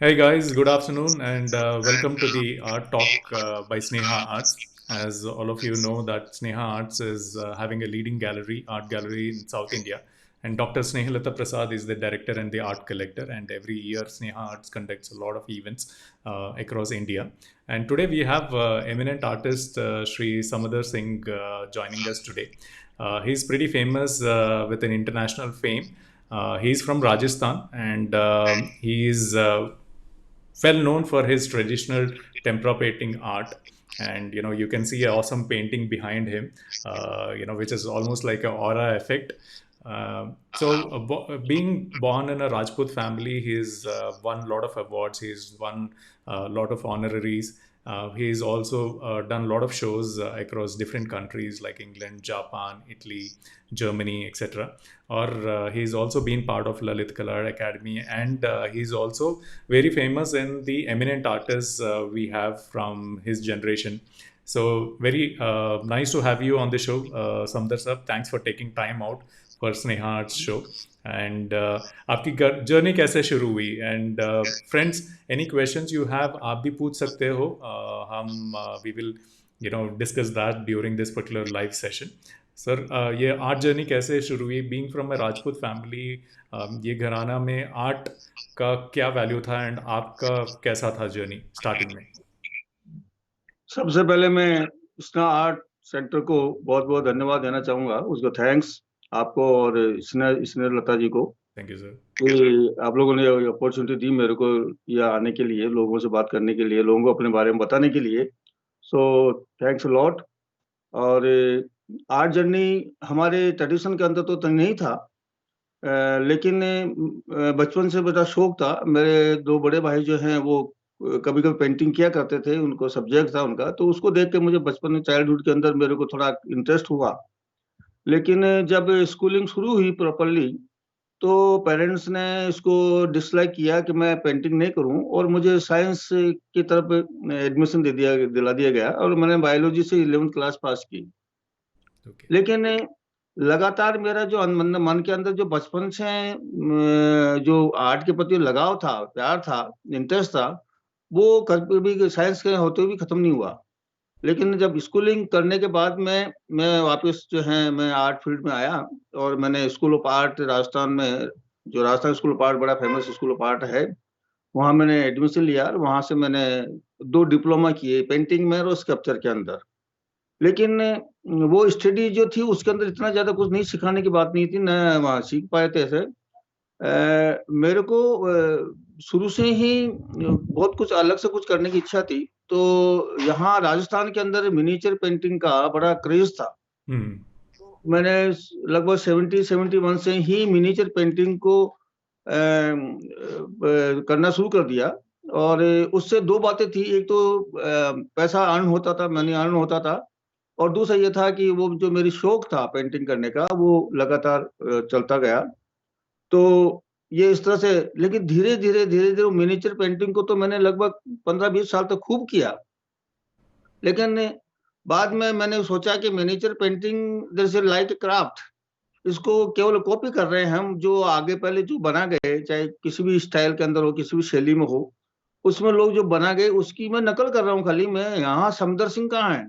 Hey guys, good afternoon and welcome to the Art Talk by Sneha Arts. As all of you know, that Sneha Arts is having a leading gallery, art gallery in South India, and Dr. Snehalata Prasad is the director and the art collector. And every year, Sneha Arts conducts a lot of events across India. And today we have eminent artist Sri Samadar Singh joining us today. He's pretty famous with an international fame. He's from Rajasthan and he is well known for his traditional tempera painting art. And you can see an awesome painting behind him, which is almost like an aura effect. Being born in a Rajput family, he's won a lot of awards. He's won a lot of honoraries. He's also done a lot of shows across different countries like England, Japan, Italy, Germany, etc. Or he's also been part of Lalit Kala Academy, and he's also very famous in the eminent artists we have from his generation. So very nice to have you on the show, Samdar sir. Thanks for taking time out for Sneha Arts show. And आपकी journey कैसे शुरू हुई? And friends, any questions you have आप भी पूछ सकते हो. हम we will discuss that during this particular live session. Sir, ये आर्ट जर्नी कैसे शुरू हुई? Being from a Rajput family, ये घराना में आर्ट का क्या वैल्यू था एंड आपका कैसा था जर्नी स्टार्टिंग में? सबसे पहले मैं स्नेहा आर्ट सेंटर को बहुत बहुत धन्यवाद देना चाहूंगा, उसको थैंक्स आपको और स्नेह लता जी को. Thank you sir. कि आप लोगों ने अपॉर्चुनिटी दी मेरे को यहाँ आने के लिए, लोगों से बात करने के लिए, लोगों को अपने बारे में बताने के लिए. So thanks lot. और आर्ट जर्नी हमारे ट्रेडिशन के अंदर तो नहीं था, लेकिन बचपन से बड़ा शौक था. मेरे दो बड़े भाई जो हैं वो कभी कभी पेंटिंग किया करते थे, उनको सब्जेक्ट था उनका, तो उसको देख के मुझे बचपन में चाइल्डहुड के अंदर मेरे को थोड़ा इंटरेस्ट हुआ. लेकिन जब स्कूलिंग शुरू हुई प्रॉपरली तो पेरेंट्स ने इसको डिसलाइक किया कि मैं पेंटिंग नहीं करूं, और मुझे साइंस की तरफ एडमिशन दिला दिया गया, और मैंने बायोलॉजी से 11th क्लास पास की. लेकिन लगातार मेरा जो मन के अंदर जो बचपन से जो आर्ट के प्रति लगाव था, प्यार था, इंटरेस्ट था, वो कभी भी साइंस के होते हुए भी खत्म नहीं हुआ. लेकिन जब स्कूलिंग करने के बाद में मैं वापस जो है मैं आर्ट फील्ड में आया, और मैंने स्कूल ऑफ आर्ट राजस्थान में, जो राजस्थान स्कूल ऑफ आर्ट बड़ा फेमस स्कूल ऑफ आर्ट है, वहाँ मैंने एडमिशन लिया, और वहाँ से मैंने 2 डिप्लोमा किए पेंटिंग में और स्कल्पचर के अंदर. लेकिन वो स्टडी जो थी उसके अंदर इतना ज़्यादा कुछ नहीं सिखाने की बात नहीं थी, न वहाँ सीख पाए थे ऐसे. मेरे को शुरू से ही बहुत कुछ अलग से कुछ करने की इच्छा थी. तो यहाँ राजस्थान के अंदर मिनिएचर पेंटिंग का बड़ा क्रेज था. मैंने लगभग 70-71 से ही मिनिएचर पेंटिंग को करना शुरू कर दिया. और उससे 2 बातें थी, एक तो पैसा अर्न होता था, मनी अर्न होता था, और दूसरा ये था कि वो जो मेरी शौक था पेंटिंग करने का वो लगातार चलता गया. तो ये इस तरह से, लेकिन धीरे धीरे मिनिएचर पेंटिंग को तो मैंने लगभग 15-20 साल तक खूब किया. लेकिन बाद में मैंने सोचा कि miniature painting there is like a craft, इसको केवल कॉपी कर रहे हैं हम, जो आगे पहले जो बना गए, चाहे किसी भी स्टाइल के अंदर हो, किसी भी शैली में हो, उसमें लोग जो बना गए उसकी मैं नकल कर रहा हूँ खाली. मैं यहाँ समदर सिंह कहाँ है?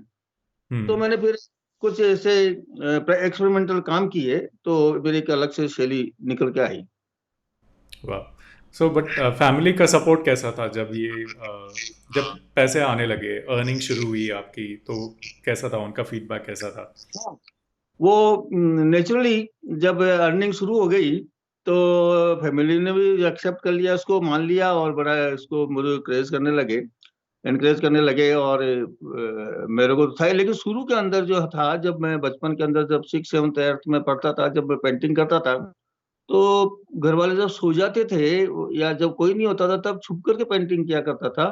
तो मैंने फिर कुछ ऐसे एक्सपेरिमेंटल काम किए, तो मेरी एक अलग से शैली निकल के आई. वाह. सो बट फैमिली का सपोर्ट कैसा था जब पैसे आने लगे, अर्निंग शुरू हुई आपकी, तो कैसा था उनका फीडबैक, कैसा था? वो नेचुरली जब अर्निंग शुरू हो गई तो फैमिली ने भी एक्सेप्ट कर लिया, उसको मान लिया, और बड़ा इसको मुझे एनकरेज करने लगे. और मेरे को था, लेकिन शुरू के अंदर जो था, जब मैं बचपन के अंदर जब 6th 7th 8th में पढ़ता था, जब मैं पेंटिंग करता था, तो घर वाले जब सो जाते थे या जब कोई नहीं होता था तब छुप करके पेंटिंग किया करता था.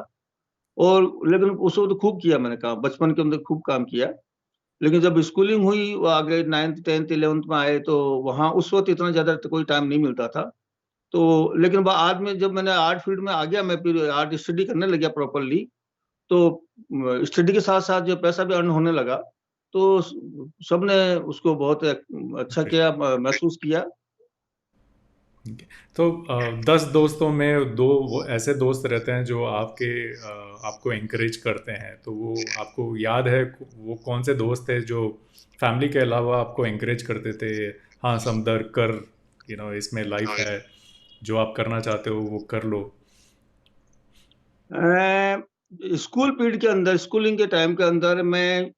और लेकिन उस वक्त खूब किया मैंने काम, बचपन के अंदर खूब काम किया. लेकिन जब स्कूलिंग हुई, वो आगे 9th 10th 11th में आए, तो वहाँ उस वक्त इतना ज्यादा तो कोई टाइम नहीं मिलता था. तो लेकिन बाद में जब मैंने आर्ट फील्ड में आ गया, मैं फिर आर्ट स्टडी करने लग गया प्रॉपरली, तो स्टडी के साथ साथ जो पैसा भी अर्न होने लगा, तो सबने उसको बहुत अच्छा किया, महसूस किया. Okay. तो 10 दोस्तों में दो वो ऐसे दोस्त रहते हैं जो आपको एनकरेज करते हैं, तो वो आपको याद है वो कौन से दोस्त थे जो फैमिली के अलावा आपको एनकरेज करते थे? हाँ समदर कर, इसमें लाइफ है, जो आप करना चाहते हो वो कर लो। स्कूल पीरियड के अंदर, स्कूलिंग के टाइम के अंदर मैं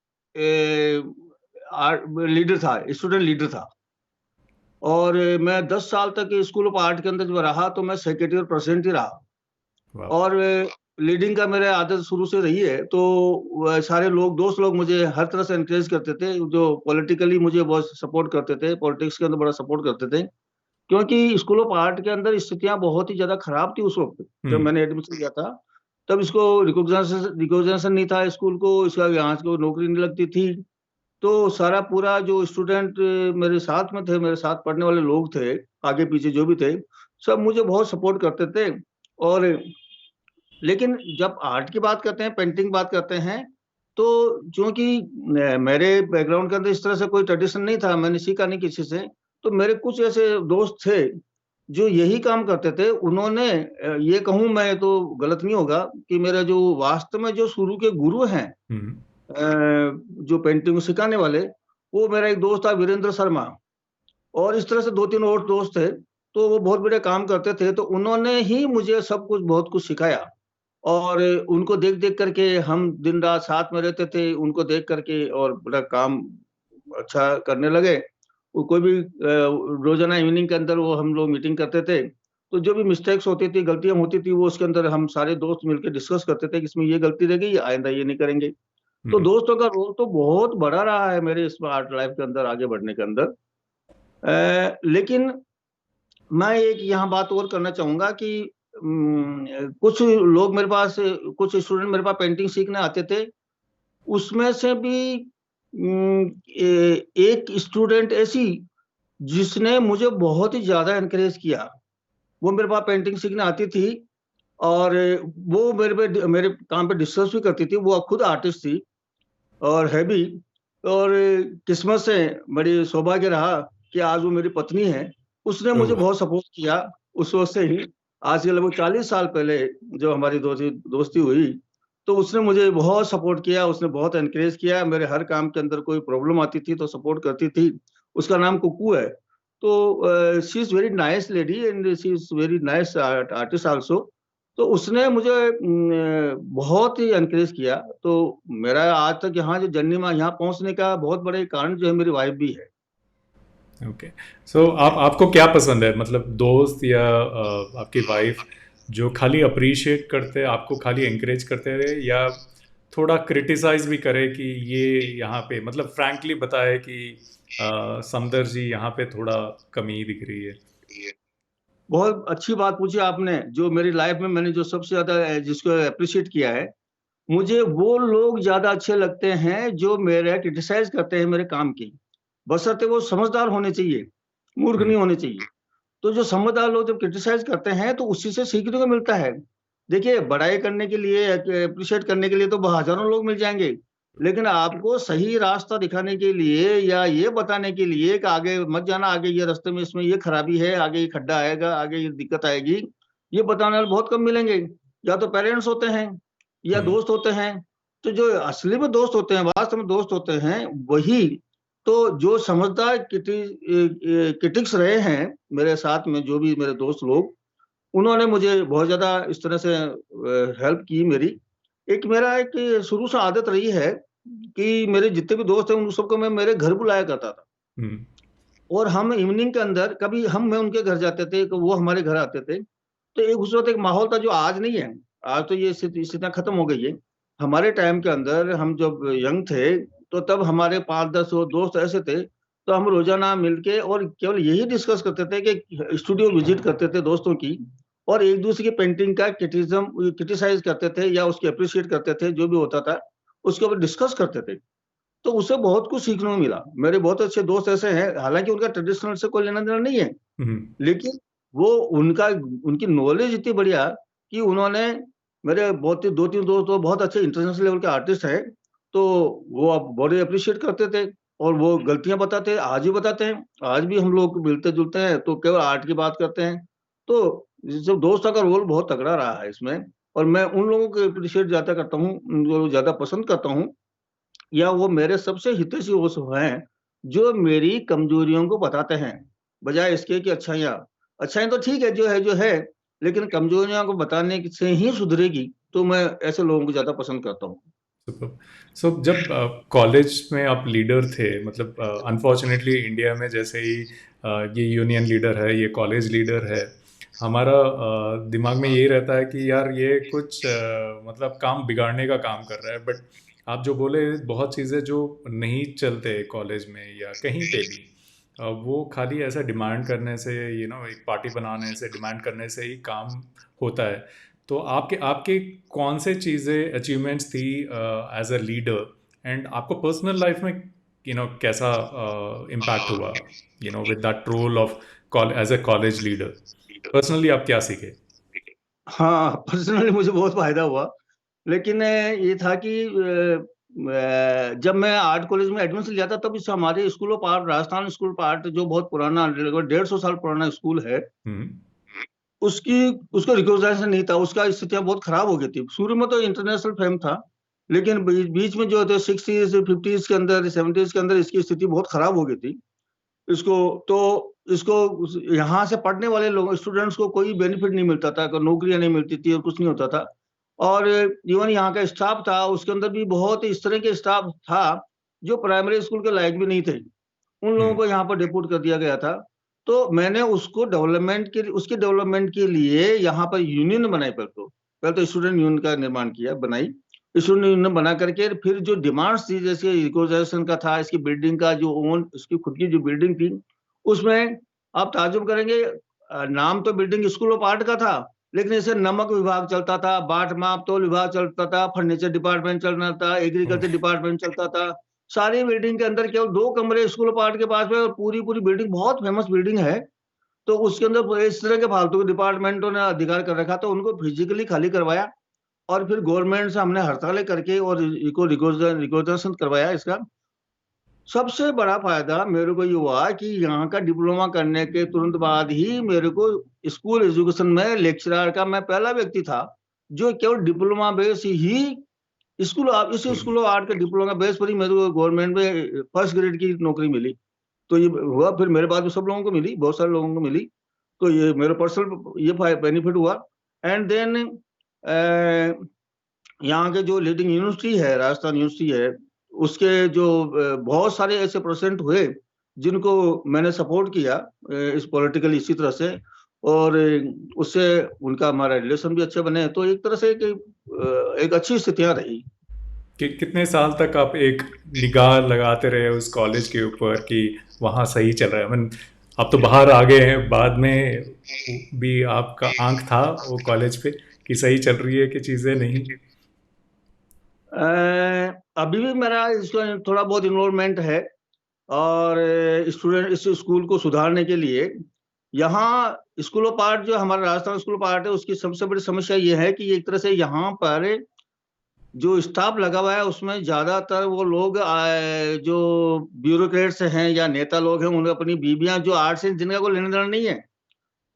लीडर था, स्टूडेंट लीडर था। और मैं 10 साल तक स्कूल ऑफ आर्ट के अंदर जब रहा तो मैं सेक्रेटरी और प्रेसिडेंट ही रहा। वाह। और लीडिंग का मेरा आदत शुरू से रही है, तो सारे लोग, दोस्त लोग मुझे हर तरह से एनकरेज करते थे, जो पॉलिटिकली मुझे बहुत सपोर्ट करते थे, पॉलिटिक्स के अंदर बड़ा सपोर्ट करते थे। क्योंकि स्कूल ऑफ आर्ट के अंदर स्थितियां बहुत ही ज्यादा खराब थी उस वक्त जब हम्म। मैंने एडमिशन लिया था। तब इसको रिकॉग्निशन नहीं था, स्कूल को, इसका यहाँ को नौकरी नहीं लगती थी। तो सारा पूरा जो स्टूडेंट मेरे साथ में थे, मेरे साथ पढ़ने वाले लोग थे, आगे पीछे जो भी थे, सब मुझे बहुत सपोर्ट करते थे। और लेकिन जब आर्ट की बात करते हैं, पेंटिंग बात करते हैं, तो चूंकि मेरे बैकग्राउंड के अंदर इस तरह से कोई ट्रेडिशन नहीं था, मैंने सीखा नहीं किसी से, तो मेरे कुछ ऐसे दोस्त थे जो यही काम करते थे। उन्होंने ये कहूँ मैं तो गलत नहीं होगा कि मेरा जो वास्तव में जो शुरू के गुरु हैं, हम्म। जो पेंटिंग सिखाने वाले, वो मेरा एक दोस्त था वीरेंद्र शर्मा। और इस तरह से दो तीन और दोस्त थे, तो वो बहुत बड़े काम करते थे, तो उन्होंने ही मुझे सब कुछ, बहुत कुछ सिखाया। और उनको देख देख करके हम दिन रात साथ में रहते थे, उनको देख करके, और बड़ा काम अच्छा करने लगे। वो कोई भी रोजाना इवनिंग के अंदर वो हम लोग मीटिंग करते थे, तो जो भी मिस्टेक्स होती थी, गलतियां होती थी, वो उसके अंदर हम सारे दोस्त मिलकर डिस्कस करते थे कि इसमें ये गलती रह गई, आइंदा ये नहीं करेंगे। तो हम्म। दोस्तों का रोल तो बहुत बड़ा रहा है मेरे इस आर्ट लाइफ के अंदर आगे बढ़ने के अंदर। लेकिन मैं एक यहाँ बात और करना चाहूंगा कि कुछ लोग मेरे पास, कुछ स्टूडेंट मेरे पास पेंटिंग सीखने आते थे। उसमें से भी एक स्टूडेंट ऐसी जिसने मुझे बहुत ही ज्यादा एनकरेज किया। वो मेरे पास पेंटिंग सीखने आती थी, और वो मेरे काम पे डिस्कस भी करती थी। वो खुद आर्टिस्ट थी और है भी। और किस्मत से बड़ी सौभाग्य रहा कि आज वो मेरी पत्नी है। उसने मुझे ओह। बहुत सपोर्ट किया उस वक्त से ही। आज के लगभग 40 साल पहले जो हमारी दोस्ती हुई, तो उसने मुझे बहुत सपोर्ट किया, उसने बहुत एनकरेज किया। मेरे हर काम के अंदर कोई प्रॉब्लम आती थी तो सपोर्ट करती थी। उसका नाम कुकू है। तो she is very nice lady and she is very nice artist also. तो उसने मुझे बहुत ही एनकरेज किया। तो मेरा आज तक यहाँ जो जर्नी में यहाँ पहुंचने का बहुत बड़े कारण जो है, मेरी वाइफ भी है। ओके। सो आपको क्या पसंद है, मतलब दोस्त या आपकी वाइफ जो खाली अप्रिशिएट करते, आपको खाली एनकरेज करते रहे, या थोड़ा क्रिटिसाइज भी करे कि ये यहाँ पे, मतलब फ्रैंकली बताए कि समदर जी यहाँ पे थोड़ा कमी दिख रही है? बहुत अच्छी बात पूछी आपने। जो मेरी लाइफ में मैंने जो सबसे ज्यादा जिसको अप्रिशिएट किया है, मुझे वो लोग ज्यादा अच्छे लगते हैं जो मेरे क्रिटिसाइज करते हैं मेरे काम की। बशर्ते वो समझदार होने चाहिए, मूर्ख हम्म। नहीं होने चाहिए। तो जो समझदार लोग जब क्रिटिसाइज करते हैं तो उसी से सीखने को मिलता है। देखिए, बड़ाई करने के लिए, अप्रिशिएट करने के लिए तो हजारों लोग मिल जाएंगे, लेकिन आपको सही रास्ता दिखाने के लिए या ये बताने के लिए कि आगे मत जाना, आगे ये रास्ते में इसमें ये खराबी है, आगे ये खड्डा आएगा, आगे ये दिक्कत आएगी, ये बताने वाले बहुत कम मिलेंगे। या तो पेरेंट्स होते हैं या हम्म। दोस्त होते हैं। तो जो असली में दोस्त होते हैं, वास्तव में दोस्त होते हैं, वही तो जो समझदार क्रिटिक्स रहे हैं मेरे साथ में, जो भी मेरे दोस्त लोग, उन्होंने मुझे बहुत ज्यादा इस तरह से हेल्प की मेरी। एक मेरा एक शुरू से आदत रही है कि मेरे जितने भी दोस्त हैं उन सबको मैं मेरे घर बुलाया करता था। हम्म। और हम इवनिंग के अंदर कभी मैं उनके घर जाते थे, तो वो हमारे घर आते थे। तो एक उस वक्त एक माहौल था जो आज नहीं है। आज तो ये स्थितियां खत्म हो गई है। हमारे टाइम के अंदर हम जब यंग थे, तो तब हमारे 5-10 और दोस्त ऐसे थे, तो हम रोजाना मिलके और केवल यही डिस्कस करते थे कि स्टूडियो विजिट करते थे दोस्तों की, और एक दूसरे की पेंटिंग का क्रिटिसाइज करते थे या उसकी अप्रिशिएट करते थे, जो भी होता था उसके ऊपर डिस्कस करते थे। तो उससे बहुत कुछ सीखने को मिला। मेरे बहुत अच्छे दोस्त ऐसे हैं, हालांकि उनका ट्रेडिशनल से कोई लेना देना नहीं है, हम्म। लेकिन वो उनका उनकी नॉलेज इतनी बढ़िया कि उन्होंने, मेरे बहुत ही 2-3 दोस्त तो बहुत अच्छे इंटरनेशनल लेवल के आर्टिस्ट हैं, तो वो अब बड़े अप्रिशिएट करते थे। और वो गलतियां बताते हैं, आज भी बताते हैं। आज भी हम लोग मिलते जुलते हैं तो केवल आर्ट की बात करते हैं। तो जो दोस्तों का रोल बहुत तगड़ा रहा है इसमें। और मैं उन लोगों को अप्रिशिएट ज्यादा करता हूँ, जो ज्यादा पसंद करता हूँ, या वो मेरे सबसे हितैषी वो सब हैं जो मेरी कमजोरियों को बताते हैं, बजाय इसके कि अच्छाइयाँ। अच्छाइयाँ तो ठीक है, जो है, लेकिन कमजोरियों को बताने से ही सुधरेगी। तो मैं ऐसे लोगों को ज्यादा पसंद करता हूँ। सुपर। सो जब कॉलेज में आप लीडर थे, मतलब अनफॉर्चुनेटली इंडिया में जैसे ही ये यूनियन लीडर है, ये कॉलेज लीडर है, हमारा दिमाग में यही रहता है कि यार ये कुछ मतलब काम बिगाड़ने का काम कर रहा है। बट आप जो बोले, बहुत चीज़ें जो नहीं चलते कॉलेज में या कहीं पे भी, वो खाली ऐसा डिमांड करने से, एक पार्टी बनाने से, डिमांड करने से ही काम होता है। तो आपके आपके कौन से चीज़ें अचीवमेंट्स थी एज अ लीडर, एंड आपको पर्सनल लाइफ में कैसा इम्पैक्ट हुआ with that role of as a college leader? Personally आप क्या सीखे? हाँ, पर्सनली मुझे बहुत फायदा हुआ। लेकिन ये था कि जब मैं आर्ट कॉलेज में एडमिशन लिया था, तब इस हमारे school of art, Rajasthan school of art, जो बहुत पुराना, लगभग 150 साल पुराना स्कूल है, हम्म। उसकी उसका रिकॉग्निशन नहीं था। उसका स्थितियां बहुत खराब हो गई थी। शुरू में तो इंटरनेशनल फेम था, लेकिन बीच में जो थे 60s 50s के अंदर, 70s के अंदर इसकी स्थिति बहुत खराब हो गई थी। इसको तो इसको यहाँ से पढ़ने वाले लोग, स्टूडेंट्स को कोई बेनिफिट नहीं मिलता था, कोई नौकरियां नहीं मिलती थी और कुछ नहीं होता था। और इवन यहाँ का स्टाफ था, उसके अंदर भी बहुत इस तरह के स्टाफ था जो प्राइमरी स्कूल के लायक भी नहीं थे। उन लोगों हम्म। को यहाँ पर डिपोट कर दिया गया था। तो मैंने उसके डेवलपमेंट के लिए यहाँ पर यूनियन बनाई। पहले तो स्टूडेंट यूनियन का निर्माण किया, बनाई। स्टूडेंट यूनियन बना करके फिर जो डिमांड्स थी, जैसे रिकोजेशन का था, इसकी बिल्डिंग का जो ओन, उसकी खुद की जो बिल्डिंग थी, उसमें आप ताजुब करेंगे, नाम तो बिल्डिंग स्कूल ऑफ आर्ट का था, लेकिन इसे नमक विभाग चलता था, बाट माप तोल विभाग चलता था, फर्नीचर डिपार्टमेंट चलना था, एग्रीकल्चर डिपार्टमेंट चलता था। सारी बिल्डिंग के अंदर केवल 2 कमरे स्कूल ऑफ आर्ट के पास में, और पूरी पूरी बिल्डिंग बहुत फेमस बिल्डिंग है। तो उसके अंदर इस तरह के फालतू के डिपार्टमेंटों ने अधिकार कर रखा, तो उनको फिजिकली खाली करवाया। और फिर गवर्नमेंट से हमने हड़तालें करके और इको रिकॉग्निशन करवाया इसका। सबसे बड़ा फायदा मेरे को ये हुआ कि यहाँ का डिप्लोमा करने के तुरंत बाद ही मेरे को स्कूल एजुकेशन में लेक्चरर का मैं पहला व्यक्ति था जो केवल डिप्लोमा बेस ही, इस स्कूल ऑफ आर्ट के डिप्लोमा बेस पर ही मेरे को गवर्नमेंट में फर्स्ट ग्रेड की नौकरी मिली। तो ये हुआ, फिर मेरे बाद में सब लोगों को मिली, बहुत सारे लोगों को मिली। तो ये मेरे पर्सनल ये बेनिफिट हुआ। एंड देन यहाँ के जो लीडिंग यूनिवर्सिटी है, राजस्थान यूनिवर्सिटी है, उसके जो बहुत सारे ऐसे परसेंट हुए जिनको मैंने सपोर्ट किया इस पॉलिटिकल इसी तरह से। और उससे उनका हमारा रिलेशन भी अच्छे बने। तो एक तरह से एक अच्छी स्थितियां रही। कि कितने साल तक आप एक निगाह लगाते रहे उस कॉलेज के ऊपर कि वहाँ सही चल रहा है? मीन आप तो बाहर आ गए हैं, बाद में भी आपका आंख था वो कॉलेज पे कि सही चल रही है कि चीज़ें नहीं? अभी भी मेरा इसका थोड़ा बहुत इन्वॉल्वमेंट है। और स्टूडेंट इस स्कूल को सुधारने के लिए, यहाँ स्कूल ऑफ आर्ट, जो हमारा राजस्थान स्कूल ऑफ आर्ट है, उसकी सबसे बड़ी समस्या ये है कि एक तरह से यहाँ पर जो स्टाफ लगा हुआ है उसमें ज्यादातर वो लोग जो ब्यूरोक्रेट्स हैं या नेता लोग हैं, उन्हें अपनी बीबियां जो आर्ट से जिनका कोई लेना देना नहीं है,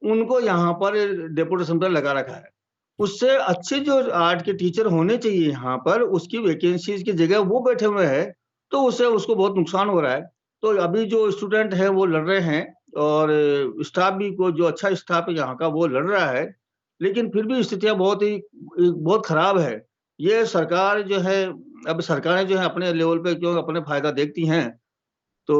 उनको यहाँ पर डेपुटेशन पर लगा रखा है। उससे अच्छे जो आर्ट के टीचर होने चाहिए यहाँ पर, उसकी वैकेंसीज की जगह वो बैठे हुए हैं। तो उससे उसको बहुत नुकसान हो रहा है। तो अभी जो स्टूडेंट हैं वो लड़ रहे हैं, और स्टाफ भी को जो अच्छा स्टाफ है यहाँ का वो लड़ रहा है। लेकिन फिर भी स्थितियां बहुत खराब है। ये सरकार जो है, अब सरकारें जो है अपने लेवल पे क्यों अपने फायदा देखती हैं। तो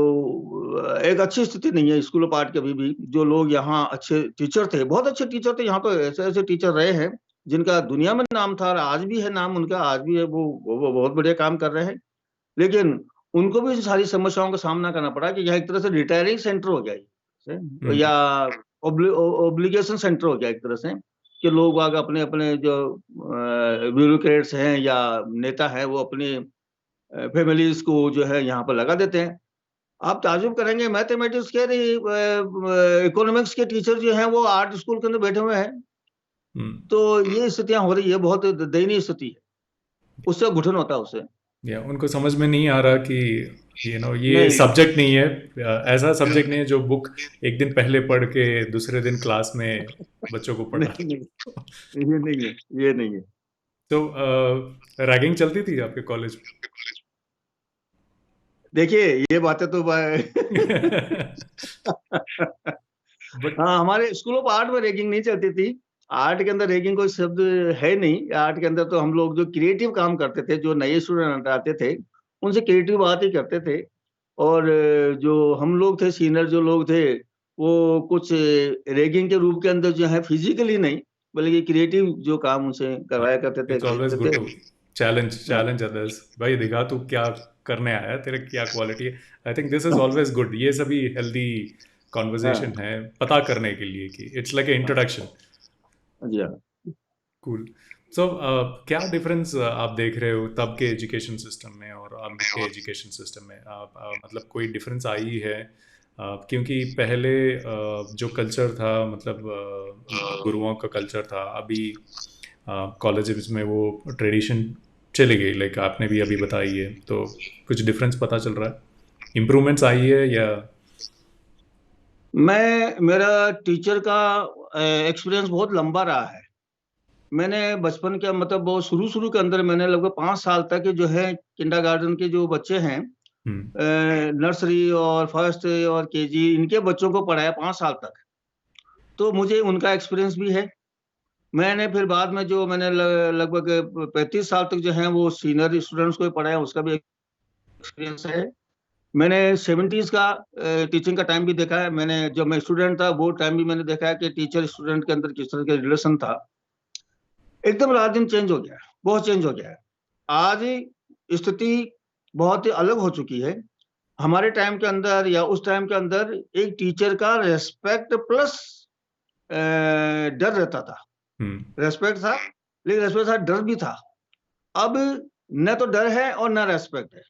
एक अच्छी स्थिति नहीं है स्कूल ऑफ आर्ट के। अभी भी जो लोग यहाँ अच्छे टीचर थे, बहुत अच्छे टीचर थे, यहाँ तो ऐसे ऐसे टीचर रहे हैं जिनका दुनिया में नाम था, और आज भी है नाम उनका, आज भी है। वो बहुत बढ़िया काम कर रहे हैं। लेकिन उनको भी सारी समस्याओं का सामना करना पड़ा कि यह एक तरह से रिटायरिंग सेंटर हो गया या ओब्लिगेशन सेंटर हो गया एक तरह से, कि लोग आगे अपने अपने जो ब्यूरोक्रेट्स हैं या नेता हैं, वो अपनी फैमिलीज को जो है यहाँ पर लगा देते हैं। आप ताजुब करेंगे, मैथमेटिक्स के, इकोनॉमिक्स के टीचर जो हैं वो आर्ट स्कूल के अंदर बैठे हुए हैं। हम्म। तो ये स्थितियां हो रही है, बहुत दयनीय स्थिति है। उससे घुटन होता है उससे। या उनको समझ में नहीं आ रहा कि ये नहीं सब्जेक्ट नहीं है, ऐसा सब्जेक्ट नहीं है जो बुक एक दिन पहले पढ़ के दूसरे दिन क्लास में बच्चों को पढ़ा। नहीं नहीं, ये नहीं है, ये नहीं है। तो रैगिंग चलती थी आपके कॉलेज देखिए ये बातें तो में? बट हाँ, हमारे स्कूल ऑफ आर्ट में रैगिंग नहीं चलती थी। आर्ट के अंदर रैगिंग कोई शब्द है नहीं। आर्ट के अंदर तो हम लोग जो क्रिएटिव काम करते थे, जो नए स्टूडेंट आते थे, उनसे क्रिएटिव बात ही करते थे। और जो हम लोग थे, सीनियर जो लोग थे, वो कुछ रैगिंग के रूप के अंदर जो है फिजिकली नहीं, बल्कि क्रिएटिव जो काम उनसे करवाया करते थे, इट्स ऑलवेज करते गुड थे। टू चैलेंज हाँ, चैलेंज अदर्स। भाई दिखा तू क्या करने आया है, तेरे क्या क्वालिटी है। I think this is always good, ये सभी हेल्दी कॉन्वर्जेशन हाँ, है पता करने के लिए कि इट्स लाइक ए हाँ, इंट्रोडक्शन। जी हाँ। कूल। सो क्या डिफरेंस आप देख रहे हो तब के एजुकेशन सिस्टम में और अब के एजुकेशन सिस्टम में? मतलब कोई डिफरेंस आई है? क्योंकि पहले जो कल्चर था, मतलब गुरुओं का कल्चर था, अभी कॉलेजेस में वो ट्रेडिशन चली गई, लाइक आपने भी अभी बताई है, तो कुछ डिफरेंस पता चल रहा है, इम्प्रूवमेंट्स आई है या? मेरा टीचर का एक्सपीरियंस बहुत लंबा रहा है। मैंने बचपन के मतलब बहुत शुरू-शुरू के अंदर मैंने लगभग 5 साल तक जो है किंडरगार्टन के जो बच्चे हैं, हम्म। नर्सरी और फर्स्ट और केजी इनके बच्चों को पढ़ाया 5 साल तक। तो मुझे उनका एक्सपीरियंस भी है। मैंने फिर बाद में जो मैंने लगभग 35 साल तक जो है वो सीनियर स्टूडेंट्स को पढ़ाया, उसका भी एक्सपीरियंस है। मैंने 70s का टीचिंग का टाइम भी देखा है। मैंने जब मैं स्टूडेंट था वो टाइम भी मैंने देखा है कि टीचर स्टूडेंट के अंदर किस तरह का रिलेशन था। एकदम रात दिन चेंज हो गया है, बहुत चेंज हो गया है। आज स्थिति बहुत ही अलग हो चुकी है। हमारे टाइम के अंदर या उस टाइम के अंदर एक टीचर का रिस्पेक्ट प्लस डर रहता था। हम्म। रिस्पेक्ट था, लेकिन रिस्पेक्ट था, डर भी था। अब न तो डर है और न रिस्पेक्ट है।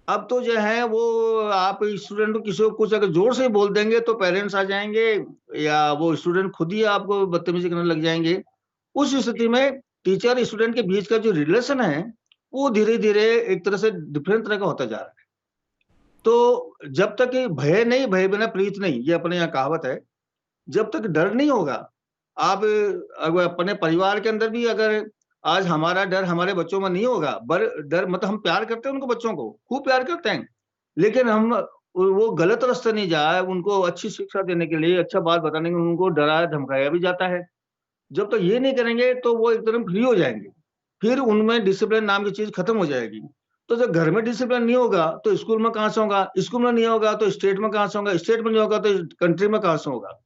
अब तो जो है वो आप स्टूडेंट को किसी को कुछ अगर जोर से बोल देंगे तो पेरेंट्स आ जाएंगे या वो स्टूडेंट खुद ही आपको बदतमीजी करने लग जाएंगे। उस स्थिति में टीचर स्टूडेंट के बीच का जो रिलेशन है वो धीरे धीरे एक तरह से डिफरेंट तरह का होता जा रहा है। तो जब तक ये भय नहीं, भय बिना प्रीत नहीं, ये अपने यहाँ कहावत है। जब तक डर नहीं होगा, आप अगर अपने परिवार के अंदर भी अगर आज हमारा डर हमारे बच्चों में नहीं होगा, बर डर मतलब हम प्यार करते हैं उनको, बच्चों को खूब प्यार करते हैं, लेकिन हम वो गलत रास्ते नहीं जाए, उनको अच्छी शिक्षा देने के लिए, अच्छा बात बताने के लिए उनको डराया धमकाया भी जाता है। जब तक ये नहीं करेंगे तो वो एकदम फ्री हो जाएंगे। फिर उनमें डिसिप्लिन नाम की चीज खत्म हो जाएगी। तो जब घर में डिसिप्लिन नहीं होगा तो स्कूल में कहाँ से होगा, स्कूल में नहीं होगा तो स्टेट में कहाँ से होगा, स्टेट में नहीं होगा तो कंट्री में कहाँ से होगा।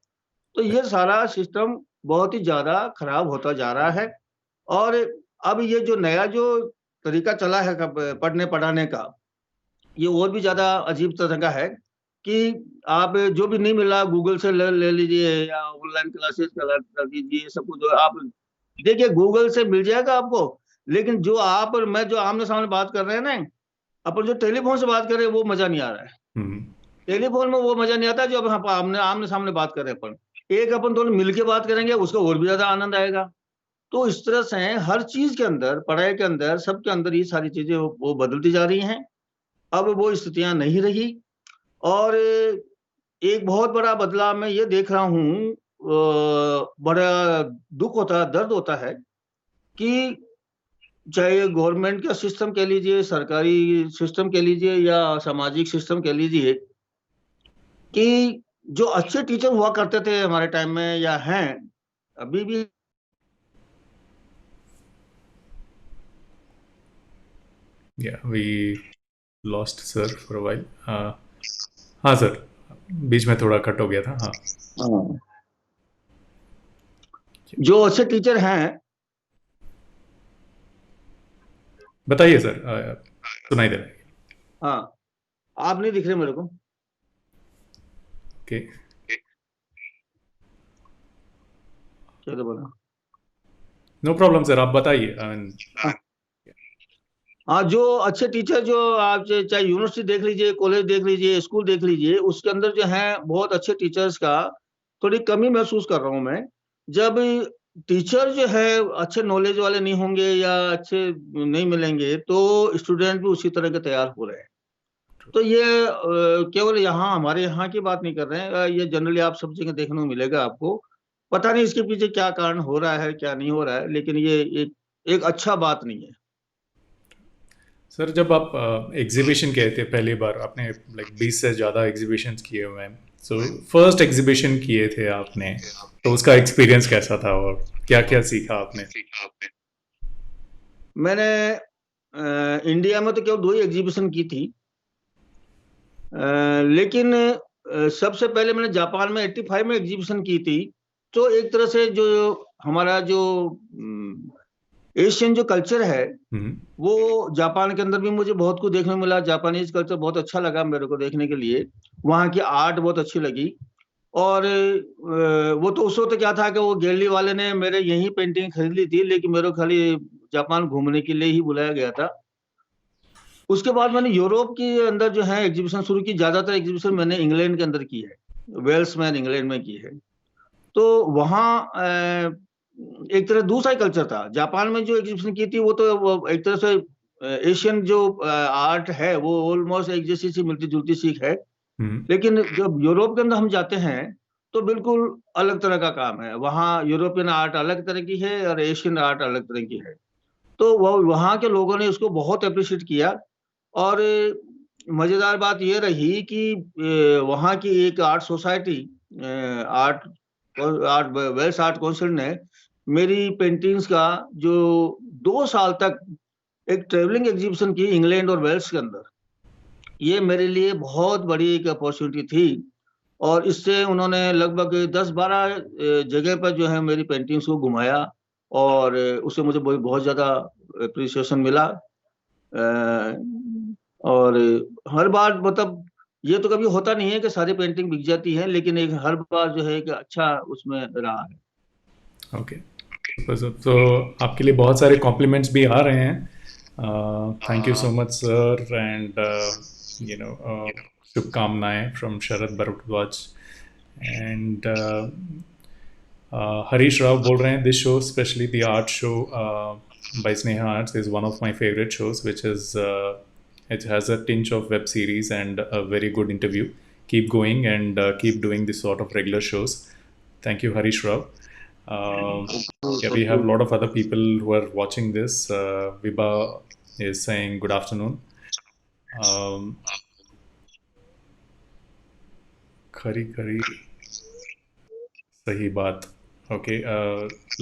तो ये सारा सिस्टम बहुत ही ज़्यादा खराब होता जा रहा है। और अब ये जो नया जो तरीका चला है पढ़ने-पढ़ाने का, ये और भी ज़्यादा अजीब तरह का है कि आप जो भी नहीं मिला गूगल से ले ले लीजिए या ऑनलाइन क्लासेस कर दीजिए, सब कुछ जो आप देखिए गूगल से मिल जाएगा आपको, लेकिन जो आप और मैं जो आमने-सामने बात कर रहे हैं ना, अपन जो टेलीफ़ोन से बात कर रहे हैं वो मज़ा नहीं आ रहा है। हम्म। टेलीफ़ोन में वो मज़ा नहीं आता जो अब हम आमने-सामने बात कर रहे हैं अपन। एक अपन दोनों मिल के बात करेंगे उसका और भी ज़्यादा आनंद आएगा। तो इस तरह से हर चीज़ के अंदर, पढ़ाई के अंदर, सबके अंदर ये सारी चीज़ें वो बदलती जा रही हैं। अब वो स्थितियाँ नहीं रही और एक बहुत बड़ा बदलाव मैं ये देख रहा हूँ बड़ा दुःख होता है, दर्द होता है कि चाहे गवर्नमेंट का सिस्टम कह लीजिए, सरकारी सिस्टम कह लीजिए या सामाजिक सिस्टम कह लीजिए कि जो अच्छे टीचर हुआ करते थे हमारे टाइम में या हैं, अभी भी या we lost sir for a while. हाँ सर, बीच में थोड़ा कट हो गया था। हाँ। हाँ, जो अच्छे टीचर हैं बताइए सर, सुनाई दे रहा है। हाँ, आप नहीं दिख रहे मेरे को। ओके। चलो बोलो। नो प्रॉब्लम सर, आप बताइए। हाँ, हाँ, जो अच्छे टीचर जो आप चाहे यूनिवर्सिटी देख लीजिए, कॉलेज देख लीजिए, स्कूल देख लीजिए, उसके अंदर जो है बहुत अच्छे टीचर्स का थोड़ी कमी महसूस कर रहा हूँ मैं। जब टीचर जो है अच्छे नॉलेज वाले नहीं होंगे या अच्छे नहीं मिलेंगे तो स्टूडेंट भी उसी तरह के तैयार हो रहे हैं। तो ये केवल यहाँ हमारे यहाँ की बात नहीं कर रहे हैं, ये जनरली आप सब जगह देखने को मिलेगा आपको। पता नहीं इसके पीछे क्या कारण हो रहा है क्या नहीं हो रहा है, लेकिन ये एक अच्छा बात नहीं है। सर जब आप एग्जीबिशन गए थे पहली बार, आपने लाइक 20 से ज़्यादा एग्जीबिशंस किए हुए हैं, सो फर्स्ट एग्जीबिशन किए थे आपने, तो उसका एक्सपीरियंस कैसा था और क्या क्या सीखा आपने? मैंने इंडिया में तो केवल 2 ही एग्जीबिशन की थी, लेकिन सबसे पहले मैंने जापान में 85 में एग्जीबिशन की थी। तो एक तरह से जो हमारा जो एशियन जो कल्चर है हम्म। वो जापान के अंदर भी मुझे बहुत कुछ देखने को मिला। जापानीज कल्चर बहुत अच्छा लगा मेरे को देखने के लिए, वहाँ की आर्ट बहुत अच्छी लगी। और वो तो उस वक्त क्या था कि वो गैलरी वाले ने मेरे यही पेंटिंग खरीद ली थी, लेकिन मेरे को खाली जापान घूमने के लिए ही बुलाया गया था। उसके बाद मैंने यूरोप के अंदर जो है एग्जीबिशन शुरू की। ज्यादातर एग्जीबिशन मैंने इंग्लैंड के अंदर की है, वेल्स में इंग्लैंड में की है। तो वहाँ एक तरह दूसरा ही कल्चर था। जापान में जो एग्जीबिशन की थी वो तो एक तरह से एशियन जो आर्ट है वो ऑलमोस्ट एक जैसी सी मिलती जुलती सीख है। हम्म। लेकिन जब यूरोप के अंदर हम जाते हैं तो बिल्कुल अलग तरह का काम है। वहाँ यूरोपियन आर्ट अलग तरह की है और एशियन आर्ट अलग तरह की है। तो वो वहाँ के लोगों ने इसको बहुत अप्रिशिएट किया। और मजेदार बात यह रही कि वहाँ की एक art society, art art Wales art council ने मेरी पेंटिंग्स का जो 2 साल तक एक ट्रेवलिंग एग्जीबिशन की इंग्लैंड और वेल्स के अंदर। ये मेरे लिए बहुत बड़ी एक अपॉर्चुनिटी थी। और इससे उन्होंने लगभग 10-12 जगह पर जो है मेरी पेंटिंग्स को घुमाया। और उससे मुझे बहुत ज्यादा अप्रिसिएशन मिला। और हर बार मतलब ये तो कभी होता नहीं है कि सारी पेंटिंग बिक जाती है, लेकिन एक हर बार जो है कि अच्छा उसमें रहा है। ओके, तो आपके लिए बहुत सारे कॉम्प्लीमेंट्स भी आ रहे हैं। Thank you so much sir, and you know शुभकामनाएं फ्रॉम शरद भरद्वाज। एंड हरीश राव बोल रहे हैं, this show specially the art show by Sneha Arts is one of my favorite shows, which is it has a tinge of web series and a very good interview. Keep going and keep doing this sort of regular shows. Thank you, Harish Rao. Yeah, we have a lot of other people who are watching this. Vibha is saying good afternoon. खरी खरी सही बात। Okay,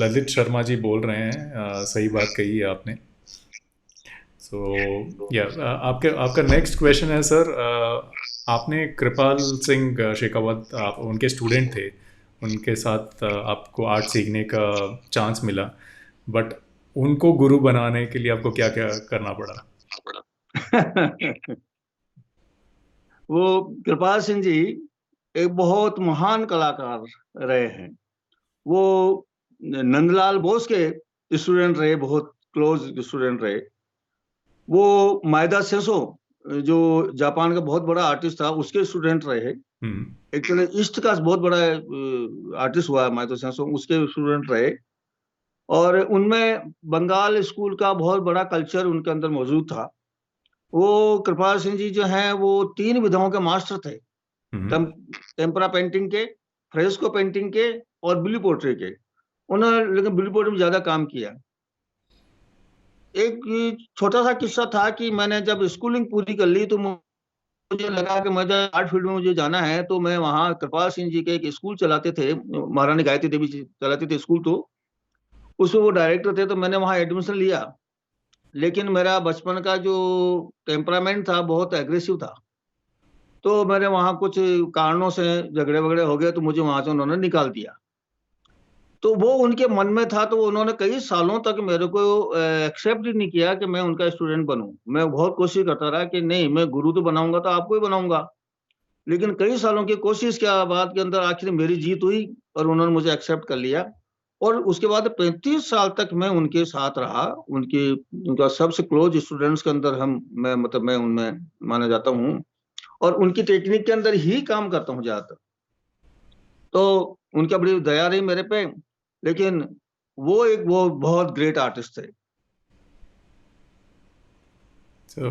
Lalit Sharma ji बोल रहे हैं, सही बात कही है आपने। सो या आपके आपका नेक्स्ट क्वेश्चन है सर। आपने कृपाल सिंह शेखावत, आप उनके स्टूडेंट थे, उनके साथ आपको आर्ट सीखने का चांस मिला, बट उनको गुरु बनाने के लिए आपको क्या क्या करना पड़ा? वो कृपाल सिंह जी एक बहुत महान कलाकार रहे हैं। वो नंदलाल बोस के स्टूडेंट रहे, बहुत क्लोज स्टूडेंट रहे। वो मायदा सेसो जो जापान का बहुत बड़ा आर्टिस्ट था उसके स्टूडेंट रहे। एक तरह ईस्ट का बहुत बड़ा आर्टिस्ट हुआ है मायदा सेसो, उसके स्टूडेंट रहे। और उनमें बंगाल स्कूल का बहुत बड़ा कल्चर उनके अंदर मौजूद था। वो कृपाल सिंह जी जो हैं वो 3 विधाओं के मास्टर थे, टेम्परा पेंटिंग के, फ्रेस्को पेंटिंग के और ब्लू पोर्ट्री के। उन्होंने लेकिन ब्लू पोर्ट्री में ज्यादा काम किया। एक छोटा सा किस्सा था कि मैंने जब स्कूलिंग पूरी कर ली तो मुझे लगा कि मुझे आर्ट फील्ड में मुझे जाना है। तो मैं वहाँ कृपाल सिंह जी के एक स्कूल चलाते थे, महारानी गायत्री देवी जी चलाते थे स्कूल, तो उसमें वो डायरेक्टर थे। तो मैंने वहाँ एडमिशन लिया, लेकिन मेरा बचपन का जो टेम्परामेंट था बहुत एग्रेसिव था। तो मेरे वहाँ कुछ कारणों से झगड़े वगड़े हो गए, तो मुझे वहां से उन्होंने निकाल दिया। तो वो उनके मन में था, तो उन्होंने कई सालों तक मेरे को एक्सेप्ट ही नहीं किया कि मैं उनका स्टूडेंट बनूं। मैं बहुत कोशिश करता रहा कि नहीं, मैं गुरु तो बनाऊंगा तो आपको ही बनाऊंगा। लेकिन कई सालों की कोशिश के बाद के अंदर आखिर मेरी जीत हुई और उन्होंने मुझे एक्सेप्ट कर लिया। और उसके बाद 35 साल तक मैं उनके साथ रहा। उनका सबसे क्लोज स्टूडेंट्स के अंदर मैं उनमें माना जाता हूँ। और उनकी टेक्निक के अंदर ही काम करता हूँ ज्यादातर। तो उनका बड़ी दया रही मेरे पे। लेकिन वो बहुत ग्रेट आर्टिस्ट थे। So,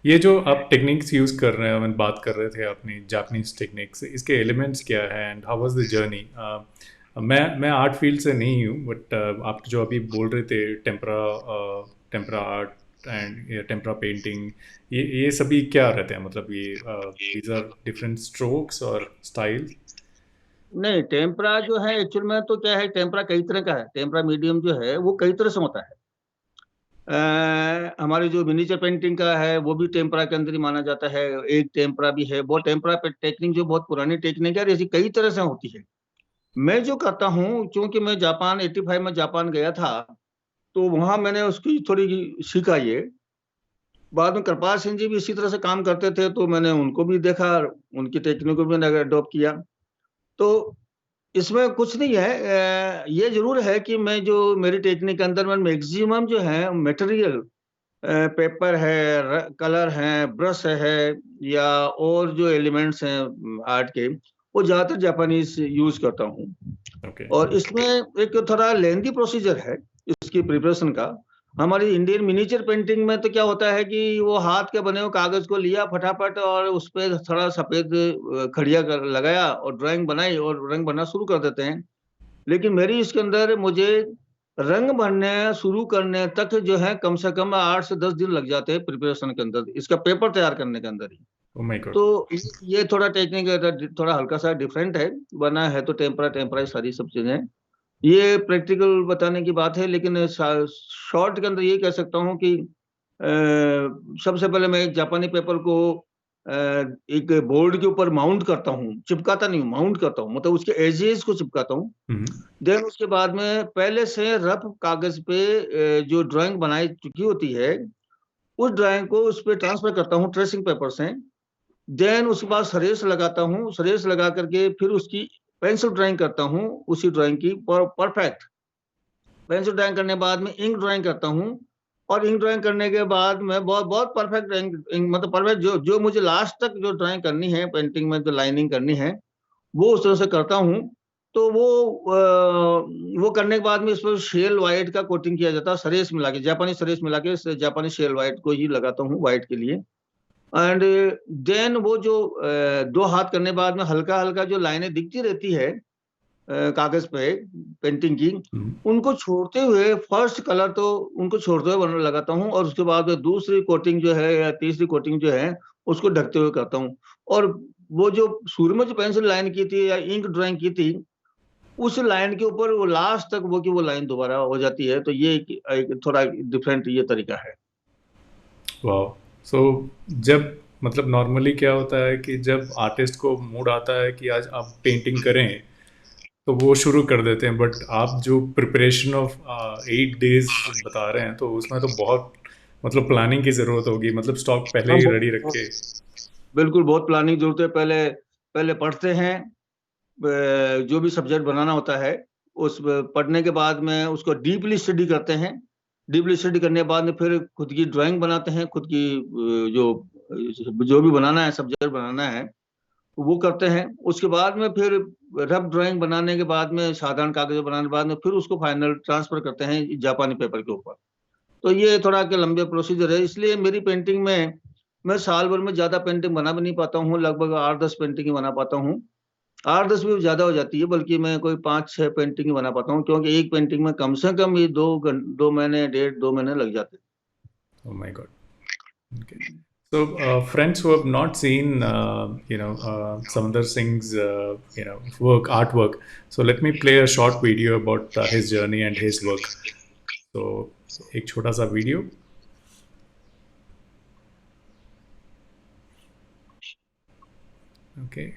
ये जो आप टेक्निक्स यूज़ कर रहे हैं, हम बात कर रहे थे अपनी जापानीज टेक्निक्स, इसके एलिमेंट्स क्या है and how was the journey? मैं आर्ट फील्ड से नहीं हूँ, बट आप जो अभी बोल रहे थे tempera art and tempera painting, ये सभी क्या रहते हैं? मतलब ये दीज आर डिफरेंट स्ट्रोक्स और स्टाइल? नहीं, टेम्परा जो है एक्चुअल में तो क्या है, टेम्परा कई तरह का है। टेम्परा मीडियम जो है वो कई तरह से होता है। हमारी जो मिनिएचर पेंटिंग का है वो भी टेम्परा के अंदर ही माना जाता है। एक टेम्परा भी है, वो टेम्परा टेक्निक जो बहुत पुरानी टेक्निक है, ऐसी कई तरह से होती है। मैं जो करता हूँ, चूंकि मैं जापान 85 में जापान गया था, तो वहां मैंने उसकी थोड़ी सीखा ये। बाद में कृपाल सिंह जी भी इसी तरह से काम करते थे, तो मैंने उनको भी देखा, उनकी टेक्निक को भी मैंने अडॉप्ट किया। तो इसमें कुछ नहीं है। ये जरूर है कि मैं जो मेरी टेक्निक के अंदर में मैक्सिमम जो है मटेरियल, पेपर है, कलर है, ब्रश है, या और जो एलिमेंट्स हैं आर्ट के, वो ज्यादातर जापानीज यूज करता हूँ। ओके। और इसमें एक थोड़ा लेंथी प्रोसीजर है इसकी प्रिपरेशन का। हमारी इंडियन मिनिएचर पेंटिंग में तो क्या होता है कि वो हाथ के बने हुए कागज को लिया फटाफट, और उस पर थोड़ा सफेद खड़िया कर लगाया और ड्राइंग बनाई और रंग भरना शुरू कर देते हैं। लेकिन मेरी इसके अंदर मुझे रंग भरने शुरू करने तक जो है कम से कम 8 से 10 दिन लग जाते हैं प्रिपरेशन के अंदर, इसका पेपर तैयार करने के अंदर ही। Oh my God. तो ये थोड़ा टेक्निक थोड़ा हल्का सा डिफरेंट है, वरना है तो टेम्परा टेम्परा ही सारी सब चीजें। ये प्रैक्टिकल बताने की बात है, लेकिन शॉर्ट के अंदर ये कह सकता हूँ कि सबसे पहले मैं एक जापानी पेपर को अ, एक बोर्ड के ऊपर माउंट करता हूँ, चिपकाता नहीं हूँ, माउंट करता हूँ, मतलब उसके एजेस को चिपकाता हूँ। देन उसके बाद में पहले से रफ कागज पे जो ड्राइंग बनाई चुकी होती है, उस ड्राइंग को उस पे ट्रांसफर करता हूँ ट्रेसिंग पेपर से। देन उसके बाद सरेस लगाता हूँ, सरेस लगा करके फिर उसकी पेंसिल ड्राइंग करता हूँ, उसी ड्राइंग की परफेक्ट पेंसिल ड्राइंग करने के बाद में इंक ड्राइंग करता हूँ। और इंक ड्राइंग करने के बाद में बहुत बहुत परफेक्ट ड्राइंग, मतलब परफेक्ट जो मुझे लास्ट तक जो ड्राइंग करनी है, पेंटिंग में जो लाइनिंग करनी है, वो उस तरह से करता हूँ। तो वो करने के बाद में इस पर शेल व्हाइट का कोटिंग किया जाता है, सरेस मिला के, जापानी सरेस मिला के, जापानी शेल व्हाइट को ही लगाता हूँ व्हाइट के लिए। एंड देन वो जो 2 हाथ करने के बाद में हल्का हल्का जो लाइनें दिखती रहती है कागज पे पेंटिंग की, उनको छोड़ते हुए फर्स्ट कलर तो उनको छोड़ते हुए बनाने लगाता हूँ, और उसके बाद में दूसरी कोटिंग जो है या तीसरी कोटिंग जो है उसको ढकते हुए करता हूँ। और वो जो शुरू में जो पेंसिल लाइन की थी या इंक ड्राइंग की थी, उस लाइन के ऊपर वो लास्ट तक वो लाइन दोबारा हो जाती है। तो ये एक थोड़ा डिफरेंट ये तरीका है। वाह। सो जब मतलब नॉर्मली क्या होता है कि जब आर्टिस्ट को मूड आता है कि आज आप पेंटिंग करें, तो वो शुरू कर देते हैं, बट आप जो प्रिपरेशन ऑफ 8 days बता रहे हैं, तो उसमें तो बहुत मतलब प्लानिंग की ज़रूरत होगी, मतलब स्टॉक पहले हाँ, ही रेडी रख के। बिल्कुल बहुत प्लानिंग जरूरत है। पहले पहले पढ़ते हैं, जो भी सब्जेक्ट बनाना होता है, उस पढ़ने के बाद में उसको डीपली स्टडी करते हैं। डीपली स्टडी करने के बाद में फिर खुद की ड्राइंग बनाते हैं, खुद की जो भी बनाना है, सब्जेक्ट बनाना है, वो करते हैं। उसके बाद में फिर रफ ड्राइंग बनाने के बाद में, साधारण कागज बनाने के बाद में, फिर उसको फाइनल ट्रांसफर करते हैं जापानी पेपर के ऊपर। तो ये थोड़ा के लंबे प्रोसीजर है, इसलिए मेरी पेंटिंग में मैं साल भर में ज्यादा पेंटिंग बना भी नहीं पाता हूँ, लगभग 8-10 पेंटिंग ही बना पाता हूँ। 8-10 भी ज्यादा हो जाती है, बल्कि मैं कोई 5-6 पेंटिंग ही बना पाता हूँ, क्योंकि एक पेंटिंग में कम से कम ये 2 महीने, 1.5-2 महीने लग जाते हैं। Oh my God. Okay. So, friends who have not seen, Samandar Singh's, artwork. So, let me play a short video about his journey and his work. So, एक छोटा सा video. Okay.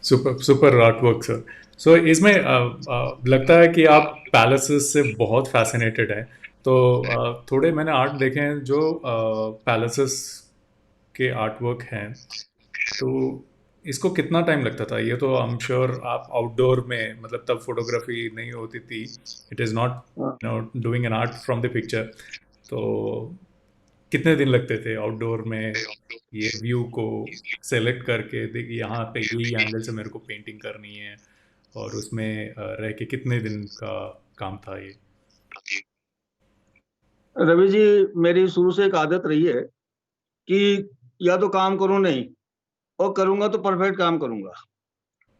Super super art work sir. So इसमें लगता है कि आप palaces से बहुत फैसिनेटेड हैं। तो थोड़े मैंने आर्ट देखे हैं जो पैलेसेस के आर्ट वर्क हैं। तो इसको कितना टाइम लगता था? ये तो आई एम श्योर आप आउटडोर में, मतलब तब फोटोग्राफी नहीं होती थी। इट इज़ नॉट हाँ। Doing an art from the picture. तो कितने दिन लगते थे आउटडोर में ये व्यू को सेलेक्ट करके, देखिए यहाँ पे यही एंगल से मेरे को पेंटिंग करनी है, और उसमें रह के कितने दिन का काम था ये? रवि जी, मेरी शुरू से एक आदत रही है कि या तो काम करूं नहीं, और करूंगा तो परफेक्ट काम करूंगा।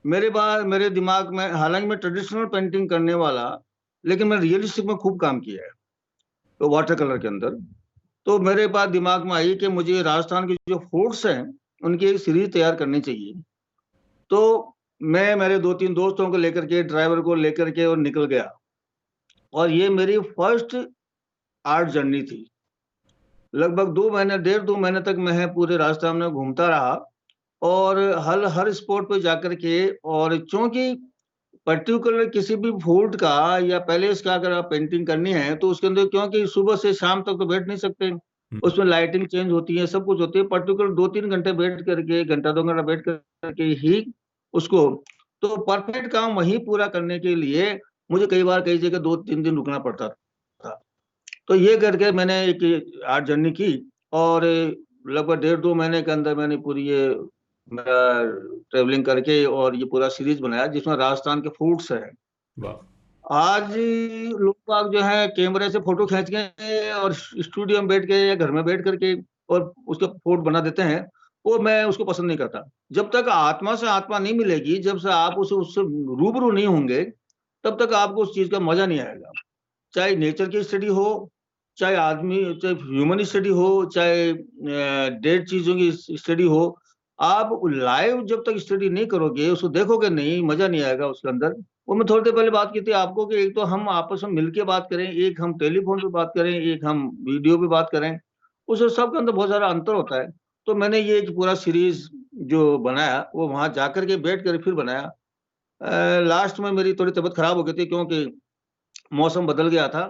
मेरे दिमाग में, हालांकि मैं ट्रेडिशनल पेंटिंग करने वाला, लेकिन मैं रियलिस्टिक में खूब काम किया है, तो वाटर कलर के अंदर। तो मेरे पास दिमाग में आई कि मुझे राजस्थान के जो फोर्ट्स हैं उनकी एक सीरीज तैयार करनी चाहिए। तो मैं मेरे 2-3 दोस्तों को लेकर के, ड्राइवर को लेकर के, और निकल गया। और ये मेरी फर्स्ट आर्ट जर्नी थी। लगभग 2 महीने, डेढ़ 2 महीने तक मैं पूरे राजस्थान में घूमता रहा, और हर हर स्पॉट पे जाकर के। और चूंकि पर्टिकुलर किसी भी फूड का या पैलेस का अगर आप पेंटिंग करनी है, तो उसके अंदर, क्योंकि सुबह से शाम तक तो बैठ नहीं सकते, हम्म, उसमें लाइटिंग चेंज होती है, सब कुछ होती है। पर्टिकुलर 2-3 घंटे बैठ करके, घंटा 2 घंटा बैठ करके ही उसको, तो परफेक्ट काम वहीं पूरा करने के लिए मुझे कई बार कई जगह 2-3 दिन रुकना पड़ता था। तो ये करके मैंने एक आर्ट जर्नी की, और लगभग डेढ़ 2 महीने के अंदर मैंने पूरी ये मेरा ट्रेवलिंग करके और ये पूरा सीरीज बनाया, जिसमें राजस्थान के फूड्स हैं। वाह। आज लोग बाग जो है कैमरे से फोटो खींच के और स्टूडियो में बैठ के या घर में बैठ करके और उसका फोटो बना देते हैं। वो मैं उसको पसंद नहीं करता। जब तक आत्मा से आत्मा नहीं मिलेगी, जब से आप उसे उससे रूबरू नहीं होंगे, तब तक आपको उस चीज का मजा नहीं आएगा। चाहे नेचर की स्टडी हो, चाहे आदमी, चाहे ह्यूमन स्टडी हो, चाहे डेड चीजों की स्टडी हो, आप लाइव जब तक स्टडी नहीं करोगे, उसको देखोगे नहीं, मजा नहीं आएगा उसके अंदर। वो मैं थोड़ी देर पहले बात की थी आपको कि एक तो हम आपस में मिलके बात करें, एक हम टेलीफोन पे बात करें, एक हम वीडियो पे बात करें, उस सब के अंदर बहुत सारा अंतर होता है। तो मैंने ये एक पूरा सीरीज जो बनाया, वो वहां जाकर के बैठ कर फिर बनाया। लास्ट में मेरी थोड़ी तबीयत खराब हो गई थी, क्योंकि मौसम बदल गया था।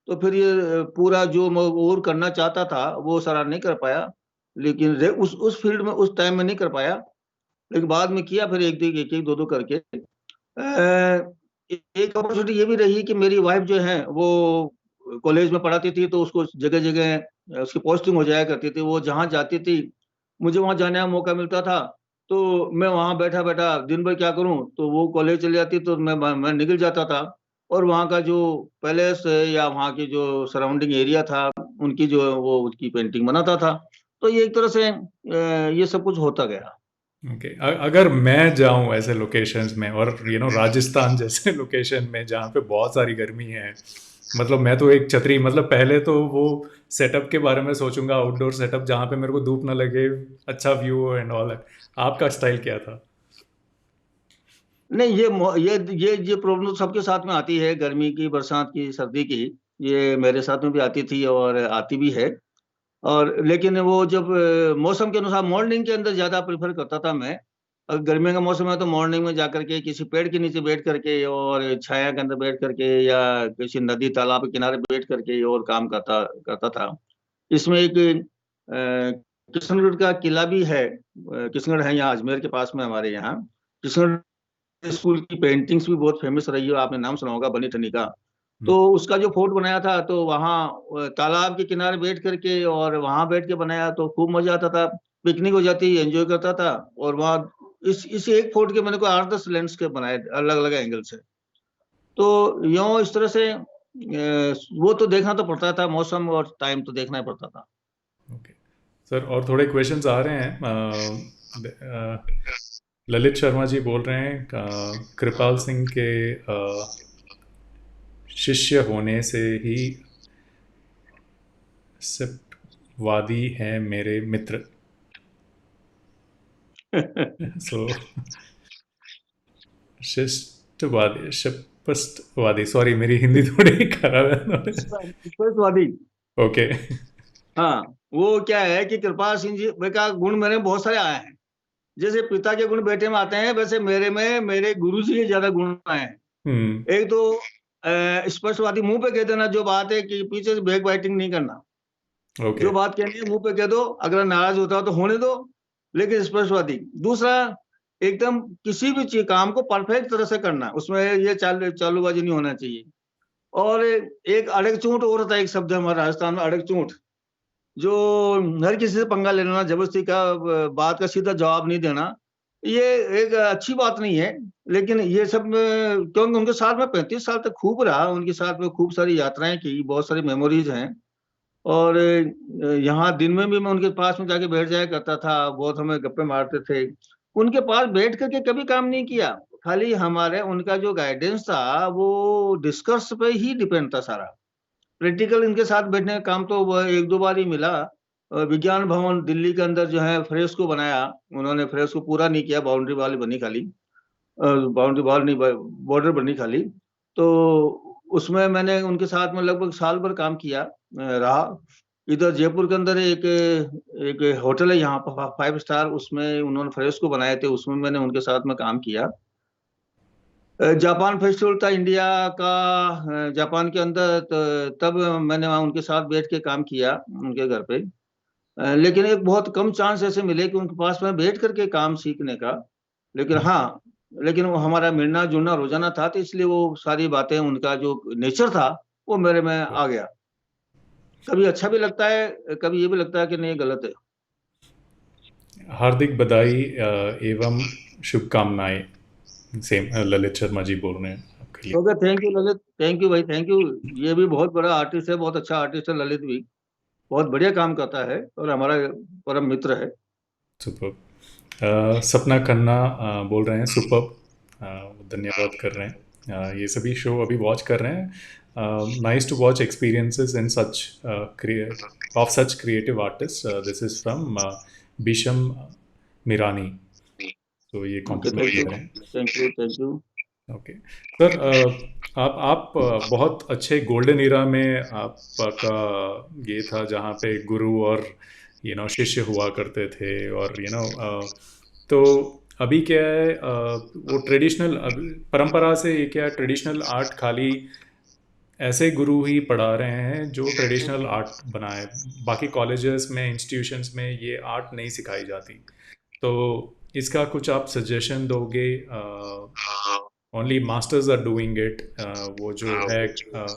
तो फिर ये पूरा जो मैं और करना चाहता था वो सारा नहीं कर पाया। लेकिन उस फील्ड में उस टाइम में नहीं कर पाया, लेकिन बाद में किया फिर एक एक एक दो दो करके। एक अपॉर्चुनिटी ये भी रही कि मेरी वाइफ जो है वो कॉलेज में पढ़ाती थी, तो उसको जगह जगह उसकी पोस्टिंग हो जाया करती थी। वो जहाँ जाती थी, मुझे वहाँ जाने का मौका मिलता था। तो मैं वहाँ बैठा बैठा दिन भर क्या करूँ, तो वो कॉलेज चली जाती, तो मैं निकल जाता था। और वहाँ का जो पैलेस है या वहाँ की जो सराउंडिंग एरिया था, उनकी जो वो उसकी पेंटिंग बनाता था। तो ये एक तरह से ये सब कुछ होता गया। ओके। अगर मैं जाऊं ऐसे लोकेशंस में, और राजस्थान जैसे लोकेशन में जहाँ पे बहुत सारी गर्मी है, मतलब मैं तो एक छतरी, मतलब पहले तो वो सेटअप के बारे में सोचूंगा, आउटडोर सेटअप जहाँ पे मेरे को धूप ना लगे, अच्छा व्यू एंड ऑल। आपका स्टाइल क्या था? नहीं, ये प्रॉब्लम तो सबके साथ में आती है, गर्मी की, बरसात की, सर्दी की। ये मेरे साथ में भी आती थी और आती भी है। और लेकिन वो जब मौसम के अनुसार मॉर्निंग के अंदर ज्यादा प्रेफर करता था मैं। अगर गर्मी का मौसम है तो मॉर्निंग में जाकर के किसी पेड़ के नीचे बैठ करके और छाया के अंदर बैठ करके, या किसी नदी तालाब के किनारे बैठ करके और काम करता करता था। इसमें एक किशनगढ़ का किला भी है। किशनगढ़ है यहाँ अजमेर के पास में हमारे यहाँ। किशनगढ़ स्कूल की पेंटिंग्स भी बहुत फेमस रही है, आपने नाम सुना होगा, बनी ठनी का। हम्म, तो उसका जो फोर्ट बनाया था, तो वहाँ तालाब के किनारे बैठ करके और वहां बैठ के बनाया, तो खूब मजा आता था। पिकनिक हो जाती, एंजॉय करता था। और वहाँ इस एक फोर्ट के मैंने कोई 8-10 लैंडस्केप बनाए अलग अलग एंगल से। तो यूं इस तरह से वो तो देखना तो पड़ता था, मौसम और टाइम तो देखना ही पड़ता था। Okay sir. और थोड़े क्वेश्चंस आ रहे हैं। ललित शर्मा जी बोल रहे हैं, कृपाल सिंह के शिष्य होने से ही सिपवादी हैं मेरे मित्र। सो शिष्टवादी, शिपस्तवादी, सॉरी मेरी हिंदी थोड़ी खराब है। स्पर्शवादी। ओके। हाँ। वो क्या है कि कृपाल सिंह जी का गुण मेरे में बहुत सारे आए हैं। जैसे पिता के गुण बेटे में आते हैं, वैसे मेरे में मेरे गुरु जी के ज्यादा गुण हैं। एक तो स्पष्टवादी, मुंह पे कह देना जो बात है, कि पीछे से बैक बाइटिंग नहीं करना। ओके। जो बात कहनी है मुंह पे कह दो, अगर नाराज होता हो तो होने दो, लेकिन स्पष्टवादी। दूसरा, एकदम किसी भी चीज काम को परफेक्ट तरह से करना, उसमें ये चालूबाजी नहीं होना चाहिए। और एक अड़कचूट और था, एक शब्द है हमारे राजस्थान में, अड़कचूट, जो हर किसी से पंगा ले लेना, जबरदस्ती का बात का सीधा जवाब नहीं देना, ये एक अच्छी बात नहीं है। लेकिन ये सब क्योंकि उनके साथ में 35 साल तक खूब रहा, उनके साथ में खूब सारी यात्राएं की, बहुत सारी मेमोरीज हैं। और यहाँ दिन में भी मैं उनके पास में जाके बैठ जाया करता था, बहुत हमें गप्पे मारते थे। उनके पास बैठ करके कभी काम नहीं किया, खाली हमारे उनका जो गाइडेंस था वो डिस्कस पे ही डिपेंड था सारा। प्रैक्टिकल इनके साथ बैठने का काम तो वह एक दो बार ही मिला। विज्ञान भवन दिल्ली के अंदर जो है फ्रेस्को बनाया, उन्होंने फ्रेस्को पूरा नहीं किया, बाउंड्री वाल बनी खाली, बाउंड्री वॉल नहीं, बॉर्डर बनी खाली। तो उसमें मैंने उनके साथ में लगभग साल भर काम किया, रहा। इधर जयपुर के अंदर एक एक होटल है यहाँ पर, 5 स्टार, उसमें उन्होंने फ्रेस्को बनाए थे, उसमें मैंने उनके साथ में काम किया। जापान फेस्टिवल था इंडिया का, जापान के अंदर, तब मैंने वहाँ उनके साथ बैठ के काम किया उनके घर पे। लेकिन एक बहुत कम चांस ऐसे मिले कि उनके पास में बैठ करके काम सीखने का। लेकिन हाँ, लेकिन वो हमारा मिलना जुलना रोजाना था, तो इसलिए वो सारी बातें, उनका जो नेचर था वो मेरे में आ गया। कभी अच्छा भी लगता है, कभी ये भी लगता है कि नहीं, गलत है। हार्दिक बधाई एवं शुभकामनाएं। सेम ललित शर्मा जी बोल रहे हैं आपके लिए। Okay, thank you Lalit, thank you भाई, थैंक यू। ये भी बहुत बड़ा आर्टिस्ट है, बहुत अच्छा आर्टिस्ट है ललित भी, बहुत बढ़िया काम करता है और हमारा परम मित्र है। सुपर। सपना खन्ना बोल रहे हैं सुपर। धन्यवाद कर रहे हैं। ये सभी शो अभी वॉच कर रहे हैं। Nice to watch experiences in such of such creative artist. This is from Bisham Mirani. तो ये ओके, कॉम्प्लीमेंट थैंक यू, कर रहे हैं। Thank you, thank you. Okay sir. आप बहुत अच्छे गोल्डन इरा में आपका ये था जहाँ पे गुरु और शिष्य हुआ करते थे, और तो अभी क्या है, वो ट्रेडिशनल परंपरा से ये क्या ट्रेडिशनल आर्ट खाली ऐसे गुरु ही पढ़ा रहे हैं जो ट्रेडिशनल आर्ट बनाए। बाकी कॉलेजेस में, इंस्टीट्यूशंस में ये आर्ट नहीं सिखाई जाती। तो इसका कुछ आप सजेशन दोगे? Only masters are doing it. वो जो है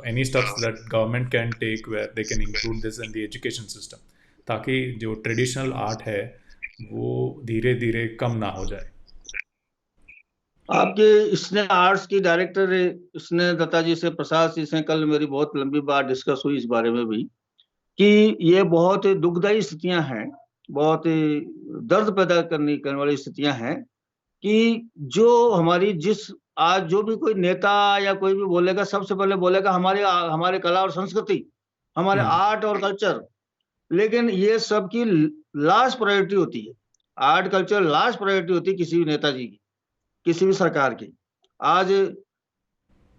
any steps that government can take where they can include this in the education system, ताकि जो ट्रेडिशनल आर्ट है वो धीरे धीरे कम ना हो जाए। आपके इसने आर्ट्स की डायरेक्टर इसने दत्ता जी से, प्रसाद जी से कल मेरी बहुत लंबी बात डिस्कस हुई इस बारे में भी, कि ये बहुत दुखदायी स्थितियां हैं, बहुत दर्द पैदा करने वाली स्थितियां हैं, कि जो हमारी जिस आज जो भी कोई नेता या कोई भी बोलेगा, सबसे पहले बोलेगा हमारे हमारे कला और संस्कृति, हमारे हम्म। आर्ट और कल्चर। लेकिन ये सबकी लास्ट प्रायोरिटी होती है, आर्ट कल्चर लास्ट प्रायोरिटी होती है किसी भी नेताजी की, किसी भी सरकार की। आज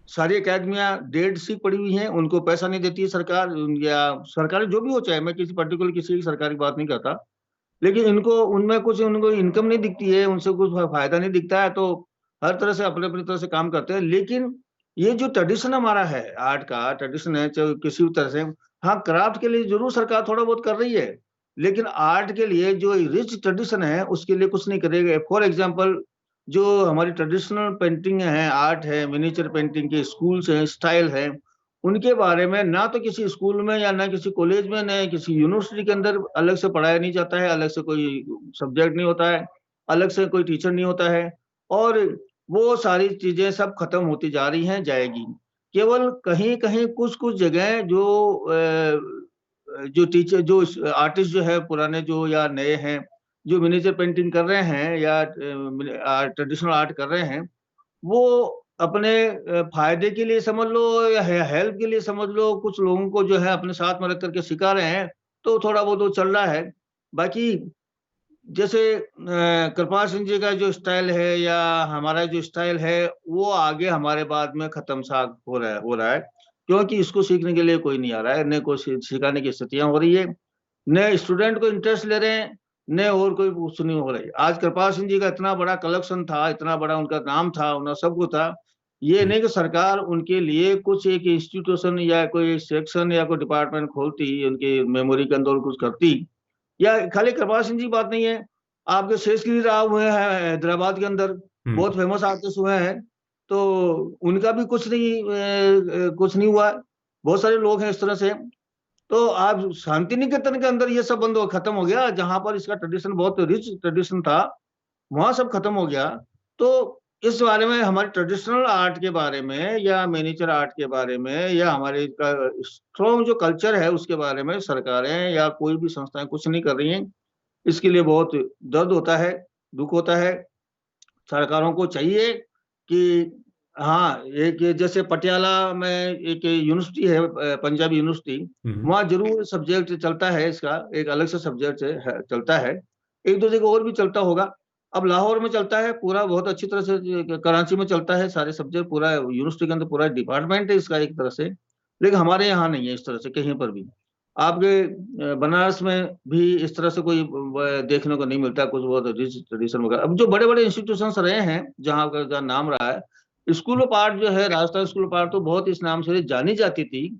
सारी अकेडमियां डेड सी पड़ी हुई हैं, उनको पैसा नहीं देती है सरकार, या सरकार जो भी हो, चाहे मैं किसी पर्टिकुलर किसी सरकार की बात नहीं करता, लेकिन इनको उनमें कुछ उनको इनकम नहीं दिखती है, उनसे कुछ फायदा नहीं दिखता है, तो हर तरह से अपने अपनी तरह से काम करते हैं। लेकिन ये जो ट्रेडिशन हमारा है, आर्ट का ट्रेडिशन है, चाहे किसी भी तरह से, हाँ क्राफ्ट के लिए जरूर सरकार थोड़ा बहुत कर रही है, लेकिन आर्ट के लिए जो रिच ट्रेडिशन है उसके लिए कुछ नहीं करेगा। फॉर एग्जाम्पल, जो हमारी ट्रेडिशनल पेंटिंग है, आर्ट है, मिनिएचर पेंटिंग के स्कूल्स हैं, स्टाइल है, उनके बारे में ना तो किसी स्कूल में या ना किसी कॉलेज में ना किसी यूनिवर्सिटी के अंदर अलग से पढ़ाया नहीं जाता है, अलग से कोई सब्जेक्ट नहीं होता है, अलग से कोई टीचर नहीं होता है। और वो सारी चीजें सब खत्म होती जा रही हैं, जाएगी। केवल कहीं कहीं कुछ कुछ जगह जो टीचर, जो आर्टिस्ट जो है पुराने जो या नए हैं, जो मिनिएचर पेंटिंग कर रहे हैं या ट्रेडिशनल आर्ट कर रहे हैं, वो अपने फायदे के लिए समझ लो या हेल्प के लिए समझ लो, कुछ लोगों को जो है अपने साथ में रख करके सिखा रहे हैं, तो थोड़ा बहुत वो चल रहा है। बाकी जैसे कृपाल सिंह जी का जो स्टाइल है या हमारा जो स्टाइल है, वो आगे हमारे बाद में खत्म सा हो रहा है, क्योंकि इसको सीखने के लिए कोई नहीं आ रहा है, न कोई सिखाने की स्थितियां हो रही है, न स्टूडेंट को इंटरेस्ट ले रहे हैं, ने और कोई कुछ नहीं हो रही। आज कृपाल सिंह जी का इतना बड़ा कलेक्शन था, इतना बड़ा उनका नाम था, उनका सब कुछ था। ये हम्म, नहीं कि सरकार उनके लिए कुछ एक इंस्टीट्यूशन या कोई सेक्शन या कोई डिपार्टमेंट खोलती, उनके मेमोरी के अंदर कुछ करती। या खाली कृपाल सिंह जी की बात नहीं है, आपके शेषगिरी राव हुए हैं हैदराबाद के अंदर, हम्म, बहुत फेमस आर्टिस्ट हुए हैं। तो उनका भी कुछ नहीं कुछ नहीं हुआ। बहुत सारे लोग हैं इस तरह से। तो आज शांति निकेतन के अंदर ये सब बंद हो खत्म हो गया, जहां पर इसका ट्रेडिशन बहुत रिच ट्रेडिशन था, वहां सब खत्म हो गया। तो इस बारे में, हमारे ट्रेडिशनल आर्ट के बारे में या मिनिएचर आर्ट के बारे में या हमारे स्ट्रॉन्ग जो कल्चर है उसके बारे में सरकारें या कोई भी संस्थाएं कुछ नहीं कर रही हैं। इसके लिए बहुत दर्द होता है, दुख होता है। सरकारों को चाहिए कि हाँ, एक जैसे पटियाला में एक यूनिवर्सिटी है, पंजाबी यूनिवर्सिटी, हम्म, वहाँ जरूर सब्जेक्ट चलता है, इसका एक अलग से सब्जेक्ट चलता है। एक दो जगह और भी चलता होगा। अब लाहौर में चलता है पूरा बहुत अच्छी तरह से, कराची में चलता है सारे सब्जेक्ट, पूरा यूनिवर्सिटी के अंदर पूरा डिपार्टमेंट है इसका एक तरह से। लेकिन हमारे यहाँ नहीं है इस तरह से कहीं पर भी। आपके बनारस में भी इस तरह से कोई देखने को नहीं मिलता कुछ बहुत रिच ट्रेडिशन वगैरह। अब जो बड़े बड़े इंस्टीट्यूशंस रहे हैं जहाँ का नाम रहा है, स्कूल ऑफ आर्ट जो है, राजस्थान स्कूल ऑफ आर्ट, तो बहुत इस नाम से जानी जाती थी।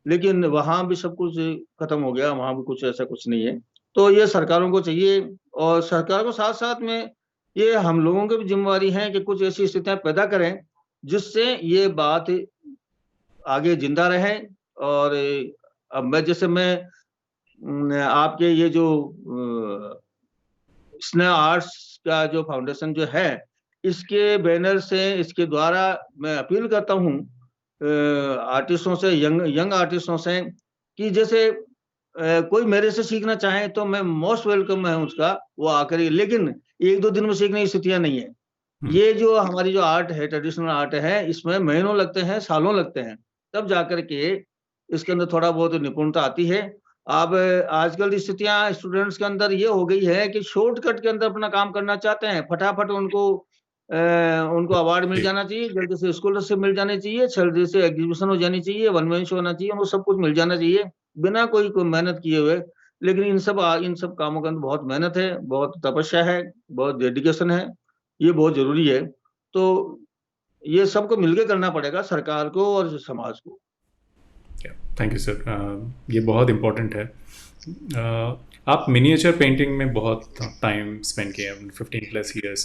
लेकिन वहां भी सब कुछ खत्म हो गया, वहां भी कुछ ऐसा कुछ नहीं है। तो ये सरकारों को चाहिए, और सरकार को साथ साथ में ये हम लोगों की भी जिम्मेवारी है कि कुछ ऐसी स्थितियां पैदा करें जिससे ये बात आगे जिंदा रहे। और अब मैं आपके ये जो स्नेह आर्ट्स का जो फाउंडेशन जो है, इसके बैनर से, इसके द्वारा मैं अपील करता हूँ आर्टिस्टों से, यंग यंग आर्टिस्टों से, कि जैसे कोई मेरे से सीखना चाहे तो मैं मोस्ट वेलकम है उसका, वो आकर। लेकिन एक दो दिन में सीखने की स्थितियां नहीं है। हम्म। ये जो हमारी जो आर्ट है, ट्रेडिशनल आर्ट है, इसमें महीनों लगते हैं, सालों लगते हैं, तब जाकर के इसके अंदर थोड़ा बहुत निपुणता आती है। अब आजकल की स्थितियां स्टूडेंट्स के अंदर ये हो गई है कि शॉर्टकट के अंदर अपना काम करना चाहते हैं, फटाफट उनको अवार्ड मिल जाना चाहिए, जल्दी से स्कॉलरशिप मिल जानी चाहिए, जल्दी से एग्जीबिशन हो जानी चाहिए, वन मैन शो होना चाहिए, उनको सब कुछ मिल जाना चाहिए बिना कोई मेहनत किए हुए। लेकिन इन सब कामों के अंदर बहुत मेहनत है, बहुत तपस्या है, बहुत डेडिकेशन है। ये बहुत जरूरी है। तो ये सबको मिलकर करना पड़ेगा, सरकार को और समाज को। थैंक यू सर, ये बहुत इम्पोर्टेंट है। आप मिनिएचर पेंटिंग में बहुत टाइम स्पेंड किए हैं, 15+ ईयर्स,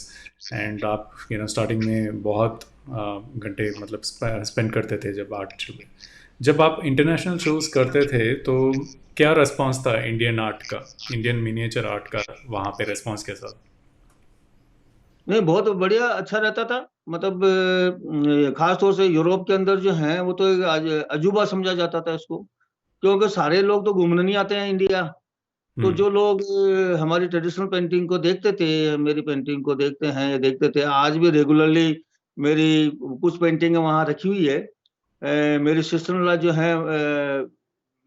एंड आप स्टार्टिंग में बहुत घंटे मतलब स्पेंड करते थे जब आर्ट शुरू में। जब आप इंटरनेशनल शोज करते थे तो क्या रिस्पांस था इंडियन आर्ट का, इंडियन मिनिएचर आर्ट का, वहाँ पे रिस्पांस कैसा था? नहीं, बहुत बढ़िया, अच्छा रहता था। मतलब खास तौर से यूरोप के अंदर जो है, वो तो एक अजूबा समझा जाता था इसको, क्योंकि सारे लोग तो घूमने नहीं आते हैं इंडिया। तो हम्म, जो लोग हमारी ट्रेडिशनल पेंटिंग को देखते थे, मेरी पेंटिंग को देखते हैं, देखते थे, आज भी रेगुलरली मेरी कुछ पेंटिंग वहाँ रखी हुई है। मेरी सिस्टर इन लॉ जो है,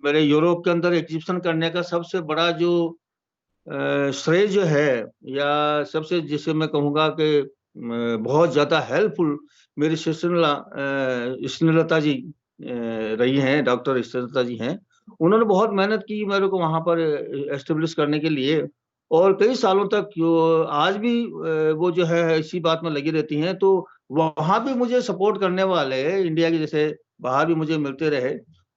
मेरे यूरोप के अंदर एग्जीबिशन करने का सबसे बड़ा जो श्रेय जो है, या सबसे जिसे मैं कहूँगा कि बहुत ज्यादा हेल्पफुल, मेरी सिस्टर इन लॉ स्नेहलता जी रही हैं, डॉक्टर स्नेहलता जी हैं। उन्होंने बहुत मेहनत की मेरे को वहां पर एस्टेब्लिश करने के लिए, और कई सालों तक आज भी वो जो है इसी बात में लगी रहती हैं। तो वहां भी मुझे सपोर्ट करने वाले इंडिया के जैसे बाहर भी मुझे मिलते रहे।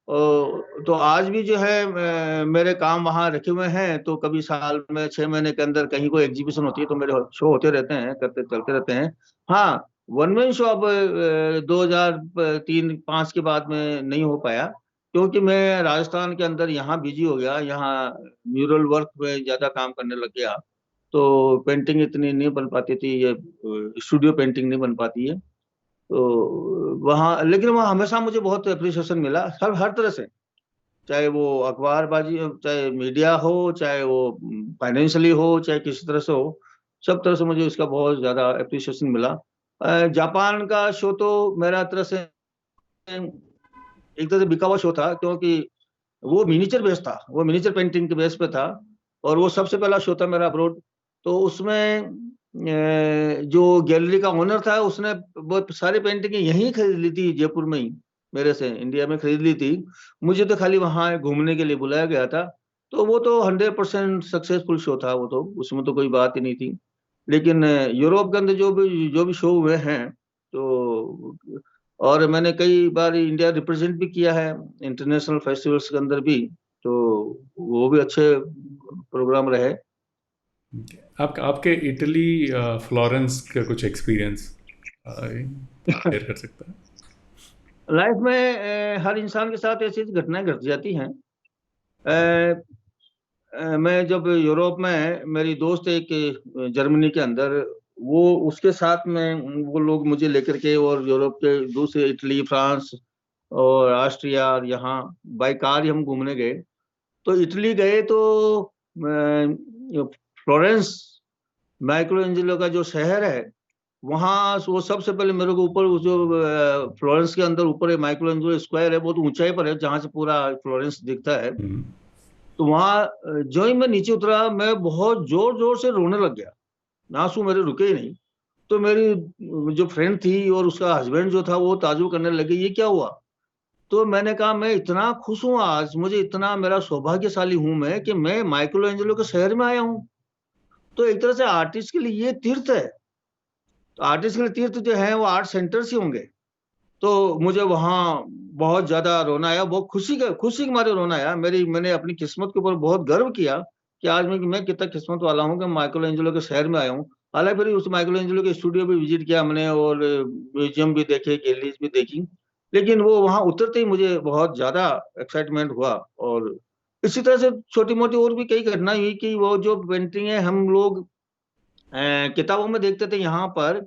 तो आज भी जो है मेरे काम वहाँ रखे हुए हैं। तो कभी साल में 6 महीने के अंदर कहीं कोई एग्जीबिशन होती है तो मेरे शो होते रहते हैं, करते चलते रहते हैं। हाँ, वन मैन शो अब 2003-05 के बाद में नहीं हो पाया, क्योंकि मैं राजस्थान के अंदर यहाँ बिजी हो गया, यहाँ म्यूरल वर्क में ज्यादा काम करने लग गया। तो पेंटिंग इतनी नहीं बन पाती थी, ये स्टूडियो पेंटिंग नहीं बन पाती है। तो वहाँ, लेकिन वहाँ हमेशा मुझे बहुत अप्रिसिएशन मिला, हर तरह से। चाहे वो अखबारबाजी, चाहे मीडिया हो, चाहे वो फाइनेंशियली हो, चाहे किसी तरह से हो, सब तरह से मुझे इसका बहुत ज्यादा अप्रिसिएशन मिला। जापान का शो तो मेरा तरह से एक तरह से बिका हुआ शो था, क्योंकि वो मिनिचर बेस था, वो मिनिचर पेंटिंग के बेस पे था, और वो सबसे पहला शो था मेरा अब्रोड। तो उसमें जो गैलरी का ओनर था, उसने बहुत सारी पेंटिंग यहीं खरीद ली थी, जयपुर में ही, मेरे से इंडिया में खरीद ली थी। मुझे तो खाली वहां घूमने के लिए बुलाया गया था। तो वो तो 100% सक्सेसफुल शो था, वो तो उसमें तो कोई बात ही नहीं थी। लेकिन यूरोप के अंदर जो भी शो हुए हैं, तो और मैंने कई बार इंडिया रिप्रेजेंट भी किया है इंटरनेशनल फेस्टिवल्स के अंदर भी, तो वो भी अच्छे प्रोग्राम रहे। आपके इटली फ्लोरेंस का कुछ एक्सपीरियंस शेयर कर सकता है? लाइफ में हर इंसान के साथ ऐसी घटनाएं घट जाती हैं। अ, मैं जब यूरोप में, मेरी दोस्त एक जर्मनी के अंदर, वो उसके साथ में वो लोग मुझे लेकर के और यूरोप के दूसरे इटली, फ्रांस और ऑस्ट्रिया और यहाँ बाई कार ही हम घूमने गए। तो इटली गए तो फ्लोरेंस, माइकलो एंजेलो का जो शहर है, वहाँ वो सबसे पहले मेरे को ऊपर, जो फ्लोरेंस के अंदर ऊपर माइकलो एंजेलो स्क्वायर है, बहुत ऊंचाई पर है जहाँ से पूरा फ्लोरेंस दिखता है। हम्म। तो वहाँ जो ही मैं नीचे उतरा, मैं बहुत जोर जोर से रोने लग गया, आंसू मेरे रुके ही नहीं। तो मेरी जो फ्रेंड थी और उसका हस्बैंड जो था, वो ताजुब करने लगे, ये क्या हुआ? तो मैंने कहा, मैं इतना खुश हूँ आज, मुझे इतना, मेरा सौभाग्यशाली हूं मैं कि मैं माइकलो एंजेलो के शहर में आया हूँ। तो एक तरह से आर्टिस्ट के लिए ये तीर्थ है। तो आर्टिस्ट के लिए तीर्थ जो है वो आर्ट सेंटर से होंगे। तो मुझे वहाँ बहुत ज्यादा रोना आया, बहुत खुशी के मारे रोना आया। मैंने अपनी किस्मत के ऊपर बहुत गर्व किया कि आज मैं कितना किस्मत वाला हूँ कि माइकल एंजेलो के शहर में आया हूँ। हालांकि फिर उस माइकल एंजेलो के स्टूडियो भी विजिट किया हमने, और म्यूजियम भी देखे, गैलरीज भी देखी। लेकिन वो वहाँ उतरते ही मुझे बहुत ज्यादा एक्साइटमेंट हुआ। और इसी तरह से छोटी मोटी और भी कई घटनाएं हुई कि वो जो पेंटिंग है हम लोग किताबों में देखते थे यहाँ पर,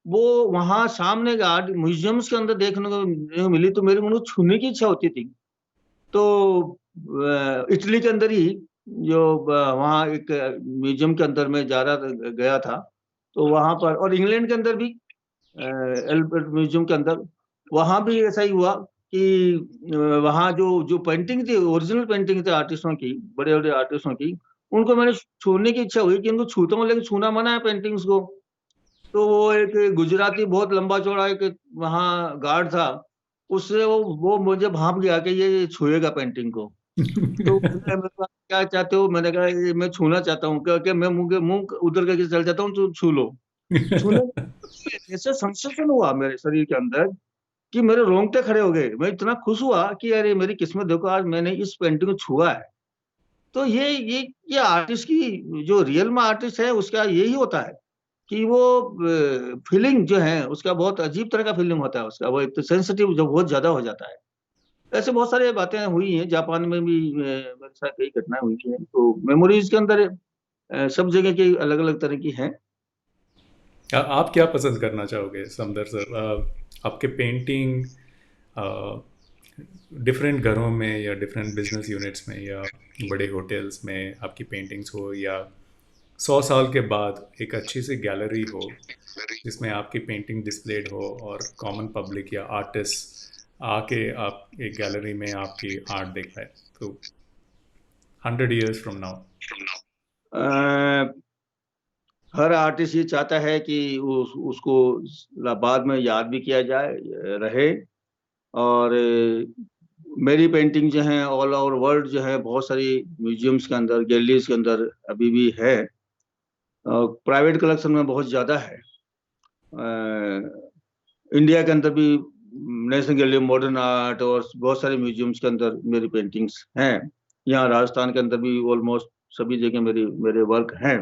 वो वहां सामने गार्ड म्यूजियम्स के अंदर देखने को मिली, तो मेरे को उनको छूने की इच्छा होती थी। तो इटली के अंदर ही जो वहाँ एक म्यूजियम के अंदर में जा रहा गया था, तो वहां पर, और इंग्लैंड के अंदर भी एल्बर्ट म्यूजियम के अंदर, वहां भी ऐसा ही हुआ कि वहाँ जो जो पेंटिंग थी, ओरिजिनल पेंटिंग थी आर्टिस्टों की, बड़े बड़े आर्टिस्टों की, उनको मैंने छूने की इच्छा हुई कि इनको छूता हूँ, लेकिन छूना मना है पेंटिंग्स को। तो वो एक गुजराती बहुत लंबा चौड़ा एक वहाँ गार्ड था, उससे वो मुझे भाप गया कि ये छुएगा पेंटिंग को। तो उसने मेरे को, क्या चाहते हो? मैंने कहा, ये मैं छूना चाहता हूँ। क्या मैं मुंह उधर करके चल जाता हूँ, तो छू लो। छूने ऐसे सेंसेशन हुआ मेरे शरीर के अंदर कि मेरे रोंगटे खड़े हो गए। मैं इतना खुश हुआ कि अरे मेरी किस्मत देखो, आज मैंने इस पेंटिंग को छुआ है। तो ये आर्टिस्ट की, जो रियल में आर्टिस्ट है उसका यही होता है कि वो फीलिंग जो है उसका बहुत अजीब तरह का फीलिंग होता है उसका, वो एक तो सेंसिटिव जो बहुत ज्यादा हो जाता है। ऐसे बहुत सारी बातें हुई हैं, जापान में भी मेरे साथ कई घटनाएं हुई हैं। तो मेमोरीज के अंदर सब जगह की अलग अलग तरह की हैं। आप क्या पसंद करना चाहोगे समदर सर? आपके पेंटिंग डिफरेंट घरों में या डिफरेंट बिजनेस यूनिट्स में या बड़े होटल्स में आपकी पेंटिंग्स हो, या 100 साल के बाद एक अच्छी सी गैलरी हो जिसमें आपकी पेंटिंग डिस्प्लेड हो और कॉमन पब्लिक या आर्टिस्ट आके आप एक गैलरी में आपकी आर्ट देख पाए, तो 100 years from now? A, her artist ये चाहता है कि उसको बाद में याद भी किया जाए, रहे। और मेरी पेंटिंग जो है ऑल ओवर वर्ल्ड जो है, बहुत सारी म्यूजियम्स के अंदर, गैलरीज के अंदर अभी भी है। प्राइवेट कलेक्शन में बहुत ज्यादा है। इंडिया के अंदर भी नेशनल गैलरी मॉडर्न आर्ट और बहुत सारे म्यूजियम्स के अंदर मेरी पेंटिंग्स हैं। यहाँ राजस्थान के अंदर भी ऑलमोस्ट सभी जगह मेरे वर्क हैं।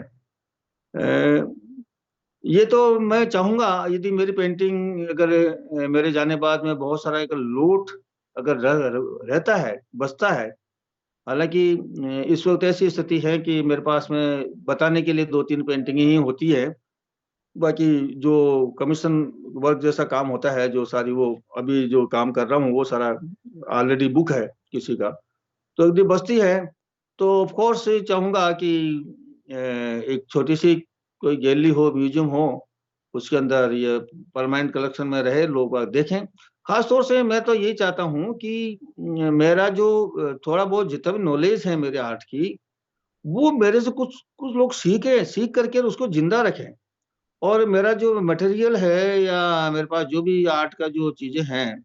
अ, ये तो मैं चाहूंगा, यदि मेरी पेंटिंग अगर मेरे जाने बाद में बहुत सारा एक लोट अगर रहता है, बचता है। हालांकि इस वक्त ऐसी स्थिति है कि मेरे पास में बताने के लिए दो तीन पेंटिंग ही होती है। बाकी जो कमीशन वर्क जैसा काम होता है, जो सारी वो अभी जो काम कर रहा हूँ वो सारा ऑलरेडी बुक है किसी का। तो यदि बस्ती है तो ऑफ कोर्स चाहूंगा कि एक छोटी सी कोई गैलरी हो, म्यूजियम हो, उसके अंदर ये परमानेंट कलेक्शन में रहे, लोग देखें। खास तौर से मैं तो यही चाहता हूँ कि मेरा जो थोड़ा बहुत जितना भी नॉलेज है मेरे आर्ट की, वो मेरे से कुछ कुछ लोग सीख करके उसको जिंदा रखें। और मेरा जो मटेरियल है या मेरे पास जो भी आर्ट का जो चीजें हैं,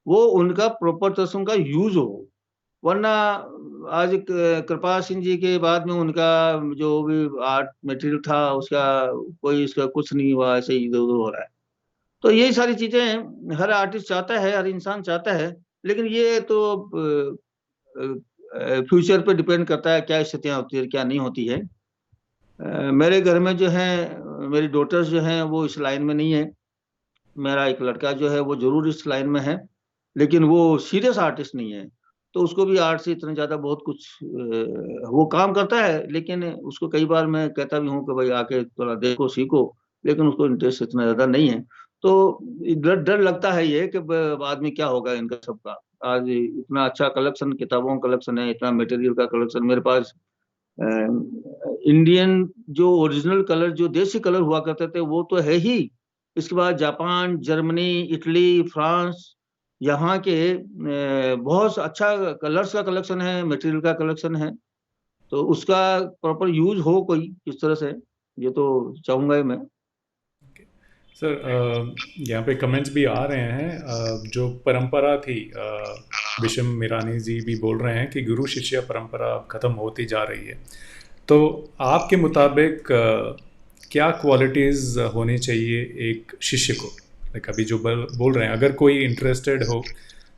वो उनका प्रॉपर तरह से उनका यूज हो। वरना आज कृपाल सिंह जी के बाद में उनका जो भी आर्ट मटेरियल था उसका कोई इसका कुछ नहीं हुआ, ऐसे ही इधर उधर हो रहा है। तो यही सारी चीजें हर आर्टिस्ट चाहता है, हर इंसान चाहता है, लेकिन ये तो फ्यूचर पे डिपेंड करता है क्या स्थितियां होती है क्या नहीं होती है। मेरे घर में जो है, मेरी डॉटर्स जो हैं वो इस लाइन में नहीं है। मेरा एक लड़का जो है वो जरूर इस लाइन में है, लेकिन वो सीरियस आर्टिस्ट नहीं है। तो उसको भी आर्ट से इतना ज्यादा बहुत कुछ वो काम करता है, लेकिन उसको कई बार मैं कहता भी हूँ कि भाई आके थोड़ा देखो सीखो, लेकिन उसको इंटरेस्ट इतना ज्यादा नहीं है। तो डर डर लगता है ये कि बाद में क्या होगा इनका सबका। आज इतना अच्छा कलेक्शन, किताबों का कलेक्शन है, इतना मटेरियल का कलेक्शन मेरे पास। इंडियन जो ओरिजिनल कलर, जो देसी कलर हुआ करते थे वो तो है ही। इसके बाद जापान, जर्मनी, इटली, फ्रांस, यहाँ के बहुत अच्छा कलर्स का कलेक्शन है, मटेरियल का कलेक्शन है। तो उसका प्रॉपर यूज हो कोई किस तरह से, ये तो चाहूंगा ही मैं। सर, यहाँ पे कमेंट्स भी आ रहे हैं। जो परंपरा थी, विशम मीरानी जी भी बोल रहे हैं कि गुरु शिष्य परंपरा अब खत्म होती जा रही है। तो आपके मुताबिक क्या क्वालिटीज़ होनी चाहिए एक शिष्य को? लाइक अभी जो बोल रहे हैं, अगर कोई इंटरेस्टेड हो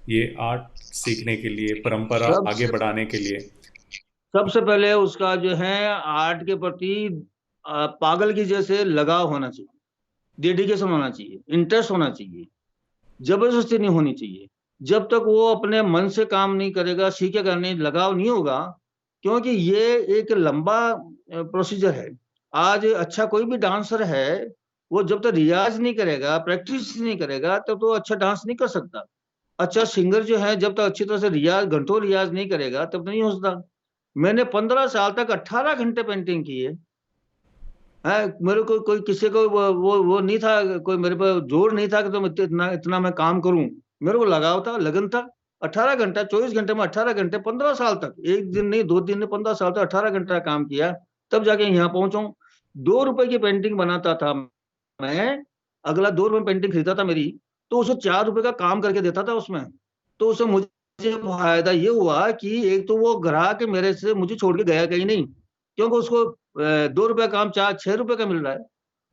ये आर्ट सीखने के लिए, परंपरा आगे सबसे बढ़ाने के लिए। सबसे पहले उसका जो है आर्ट के प्रति पागल की जैसे लगाव होना चाहिए, डेडिकेशन होना चाहिए, इंटरेस्ट होना चाहिए, जबरदस्ती नहीं होनी चाहिए। जब तक वो अपने मन से काम नहीं करेगा, सीखेगा नहीं, लगाव नहीं होगा, क्योंकि ये एक लंबा प्रोसीजर है। आज अच्छा कोई भी डांसर है, वो जब तक रियाज नहीं करेगा, प्रैक्टिस नहीं करेगा, तब तो अच्छा डांस नहीं कर सकता। अच्छा सिंगर जो है, जब तक अच्छी तरह से रियाज, घंटों रियाज नहीं करेगा तब तो नहीं हो सकता। मैंने 15 साल तक 18 घंटे पेंटिंग की है। मेरे को कोई किसी को वो नहीं था, कोई मेरे पर जोर नहीं था कि तुम इतना इतना मैं काम करूं। मेरे को लगाव था, लगन था। 18 घंटा, 24 घंटे में 18 घंटे, 15 साल तक, एक दिन नहीं, 2 दिन नहीं, 15 साल तक 18 घंटा काम किया, तब जाके यहाँ पहुंचा हूं। 2 रुपए की पेंटिंग बनाता था मैं, अगला 2 रुपए में पेंटिंग खरीदा था मेरी, तो उसे 4 रुपए का काम करके देता था उसमें। तो उसे मुझे फायदा ये हुआ कि एक तो वो ग्राहक मेरे से मुझे छोड़ के गया कहीं नहीं, क्योंकि उसको 2 रुपए काम 4-6 रुपए का मिल रहा है।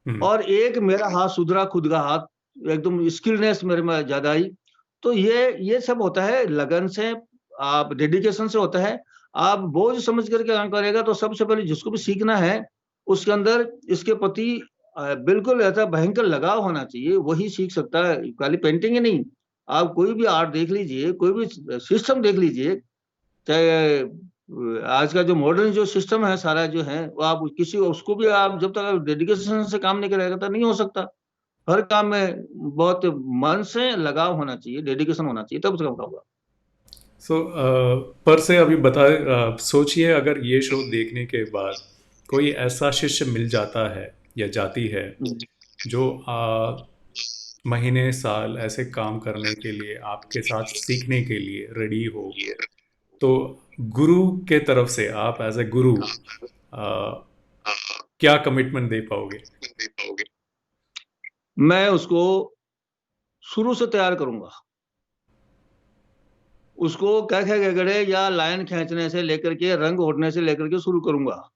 हम्म। और एक मेरा हाथ सुधरा, खुद का हाथ एकदम स्किलनेस मेरे में ज्यादा आई। तो ये सब होता है लगन से, आप डेडिकेशन से होता है। आप बोझ समझ करके काम करेगा तो सबसे पहले जिसको भी सीखना है उसके अंदर इसके प्रति बिल्कुल ऐसा भयंकर लगाव होना चाहिए, वही सीख सकता है। खाली पेंटिंग ही नहीं, आप कोई भी आर्ट देख लीजिए, कोई भी सिस्टम देख लीजिए, चाहे आज का जो मॉडर्न जो सिस्टम है सारा जो है, वो आप किसी उसको भी आप जब तक डेडिकेशन से काम नहीं करेगा तो नहीं हो सकता। हर काम में बहुत मन से लगाव होना चाहिए, डेडिकेशन होना चाहिए, तब उसका होगा। सो पर से अभी बताए, सोचिए अगर ये शो देखने के बाद कोई ऐसा शिष्य मिल जाता है या जाती है जो महीने साल ऐसे काम करने के लिए, आपके साथ सीखने के लिए रेडी हो, तो गुरु के तरफ से आप एज ए गुरु क्या कमिटमेंट दे पाओगे? मैं उसको शुरू से तैयार करूंगा। उसको क्या क्या गड़े या लाइन खींचने से लेकर के, रंग ओढ़ने से लेकर के शुरू करूंगा।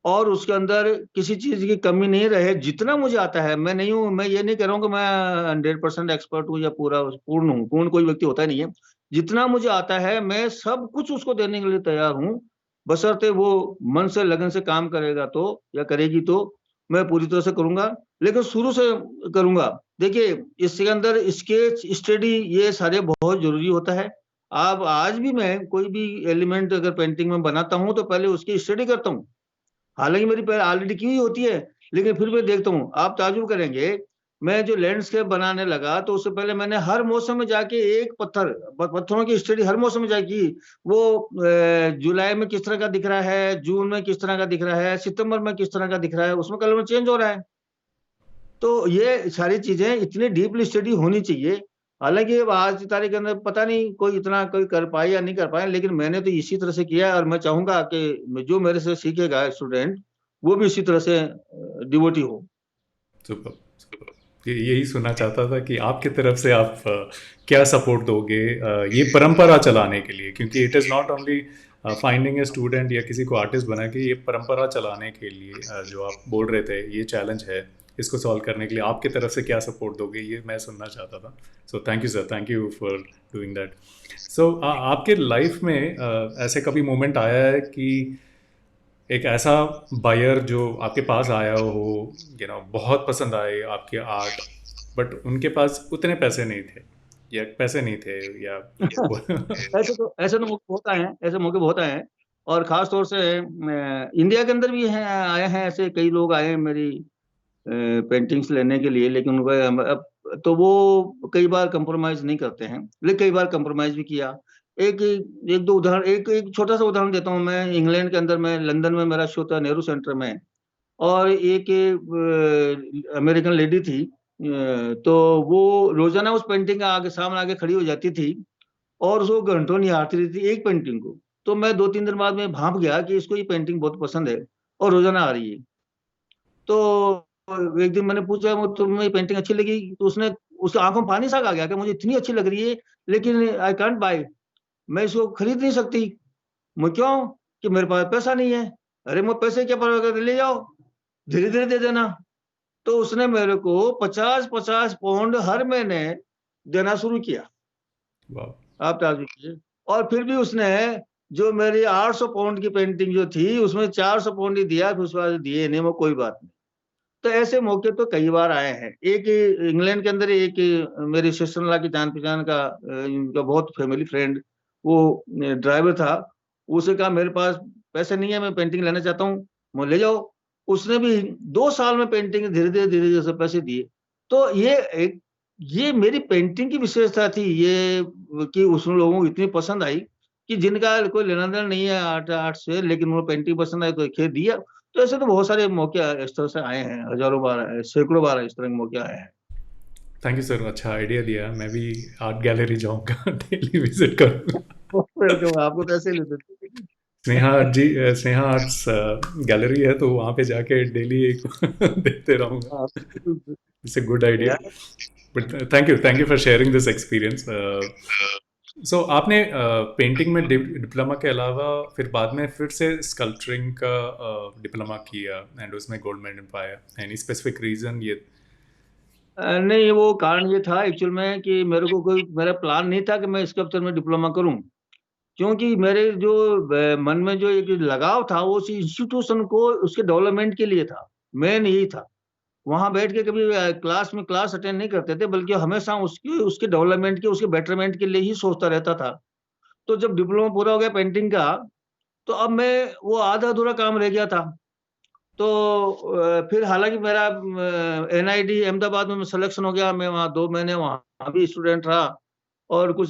और उसके अंदर किसी चीज की कमी नहीं रहे, जितना मुझे आता है। मैं नहीं हूं, मैं ये नहीं कह रहा हूं कि मैं 100% एक्सपर्ट हूँ या पूरा पूर्ण हूँ, पूर्ण कोई व्यक्ति होता नहीं है। जितना मुझे आता है मैं सब कुछ उसको देने के लिए तैयार हूँ, बशर्ते वो मन से लगन से काम करेगा तो, या करेगी तो मैं पूरी तरह से करूंगा। लेकिन शुरू से करूंगा। देखिए इसके अंदर स्केच, स्टडी, ये सारे बहुत जरूरी होता है। आप आज भी मैं कोई भी एलिमेंट अगर पेंटिंग में बनाता हूँ तो पहले उसकी स्टडी करता हूँ। हालांकि मेरी पहले ऑलरेडी की हुई होती है, लेकिन फिर भी देखता हूँ। आप ताजुब करेंगे, मैं जो लैंडस्केप बनाने लगा तो उससे पहले मैंने हर मौसम में जाके एक पत्थरों की स्टडी हर मौसम में जाके की। वो जुलाई में किस तरह का दिख रहा है, जून में किस तरह का दिख रहा है, सितंबर में किस तरह का दिख रहा है, उसमें कलर में चेंज हो रहा है। तो ये सारी चीजें इतनी डीपली स्टडी होनी चाहिए। हालांकि अब आज की तारीख के अंदर पता नहीं कोई इतना कोई कर पाए या नहीं कर पाए, लेकिन मैंने तो इसी तरह से किया। और मैं चाहूंगा कि जो मेरे से सीखेगा स्टूडेंट, वो भी इसी तरह से डिवोटी हो। Super, super. यही सुनना चाहता था कि आपकी तरफ से आप क्या सपोर्ट दोगे ये परंपरा चलाने के लिए, क्योंकि it is not only finding a student या किसी को आर्टिस्ट बना के, ये परंपरा चलाने के लिए जो आप बोल रहे थे ये चैलेंज है, इसको सॉल्व करने के लिए आपकी तरफ से क्या सपोर्ट दोगे, ये मैं सुनना चाहता था। So thank you sir, thank you for doing that. So आपके लाइफ में ऐसे कभी मोमेंट आया है कि एक ऐसा बायर जो आपके पास आया हो, बहुत पसंद आए आपके आर्ट, बट उनके पास उतने पैसे नहीं थे, या पैसे नहीं थे, या ऐसे तो मौके बहुत आए हैं, ऐसे मौके बहुत आए हैं। और खास तौर से इंडिया के अंदर भी हैं, आए हैं, ऐसे कई लोग आए हैं मेरी पेंटिंग्स लेने के लिए, लेकिन उनको अब तो वो कई बार कंप्रोमाइज नहीं करते हैं, लेकिन कई बार कंप्रोमाइज भी किया। एक एक दो उदाहरण, एक छोटा सा उदाहरण देता हूँ। मैं इंग्लैंड के अंदर, मैं लंदन में मेरा शो था नेहरू सेंटर में, और एक अमेरिकन लेडी थी, तो वो रोजाना उस पेंटिंग का आगे सामने आके खड़ी हो जाती थी, और उसको घंटों निहारती रहती थी एक पेंटिंग को। तो मैं 2-3 दिन बाद में भांप गया कि इसको ये पेंटिंग बहुत पसंद है और रोजाना आ रही है। तो एक दिन मैंने पूछा, वो तुम्हें ये पेंटिंग अच्छी लगी? तो उसने, उसकी आंखों में पानी सा आ गया कि मुझे इतनी अच्छी लग रही है, लेकिन आई कांट बाय, मैं इसको खरीद नहीं सकती। मैं क्यों? कि मेरे पास पैसा नहीं है। अरे मैं पैसे क्या परवाह करते, ले जाओ, धीरे धीरे दे देना। तो उसने मेरे को 50-50 पाउंड हर महीने देना शुरू किया। वाह। आप ताजुब कीजिए। और फिर भी उसने जो मेरी 800 पाउंड की पेंटिंग जो थी, उसमें 400 पाउंड ही दिया, फिर उसके बाद दिए नहीं, वो कोई बात नहीं। तो ऐसे मौके तो कई बार आए हैं। एक इंग्लैंड के अंदर एक मेरी सिस्टर इन लॉ की जान पहचान का, इनका बहुत फैमिली फ्रेंड, वो ड्राइवर था। उसने कहा मेरे पास पैसे नहीं है, मैं पेंटिंग लेना चाहता हूँ, मैं ले जाओ। उसने भी 2 साल में पेंटिंग धीरे धीरे सब पैसे दिए। तो ये मेरी पेंटिंग की विशेषता थी ये, कि उस लोगों को इतनी पसंद आई कि जिनका कोई लेना देना नहीं है आर्ट आर्ट से, लेकिन वो पेंटिंग पसंद आई तो खेत दिया। तो ऐसे तो बहुत सारे मौके इस तरह से आए हैं, हजारों बार सैकड़ों बार इस तरह के मौके आए हैं। थैंक यू सर, अच्छा आइडिया दिया, मैं भी आर्ट गैलरी जाऊंगा डेली विजिट करूंगा। वेलकम, आपको तो ऐसे ही लेते थे। स्नेहा आर्ट जी, स्नेहा आर्ट्स गैलरी है, तो वहाँ पे जाके डेली एक देखते रहूंगा। हाँ, बिल्कुल। It's a good idea. यार, but thank you for sharing this experience. So आपने पेंटिंग में डिप्लोमा के अलावा फिर बाद में फिर से स्कल्पचरिंग का डिप्लोमा किया एंड उसमें गोल्ड मेडल पाया, एनी स्पेसिफिक रीजन ये? नहीं, वो कारण ये था एक्चुअल में कि मेरे को कोई, मेरा प्लान नहीं था कि मैं स्कल्पचर में डिप्लोमा करूं, क्योंकि मेरे जो मन में जो एक लगाव था वो उस इंस्टीट्यूशन को, उसके डेवलपमेंट के लिए था। मेन यही था। वहां बैठ के कभी क्लास में क्लास अटेंड नहीं करते थे, बल्कि हमेशा उसके उसके डेवलपमेंट के, उसके बेटरमेंट के लिए ही सोचता रहता था। तो जब डिप्लोमा पूरा हो गया पेंटिंग का, तो अब मैं, वो आधा अधूरा काम रह गया था। तो फिर हालांकि मेरा एनआईडी अहमदाबाद में सिलेक्शन हो गया, मैं वहाँ 2 महीने वहाँ भी स्टूडेंट रहा। और कुछ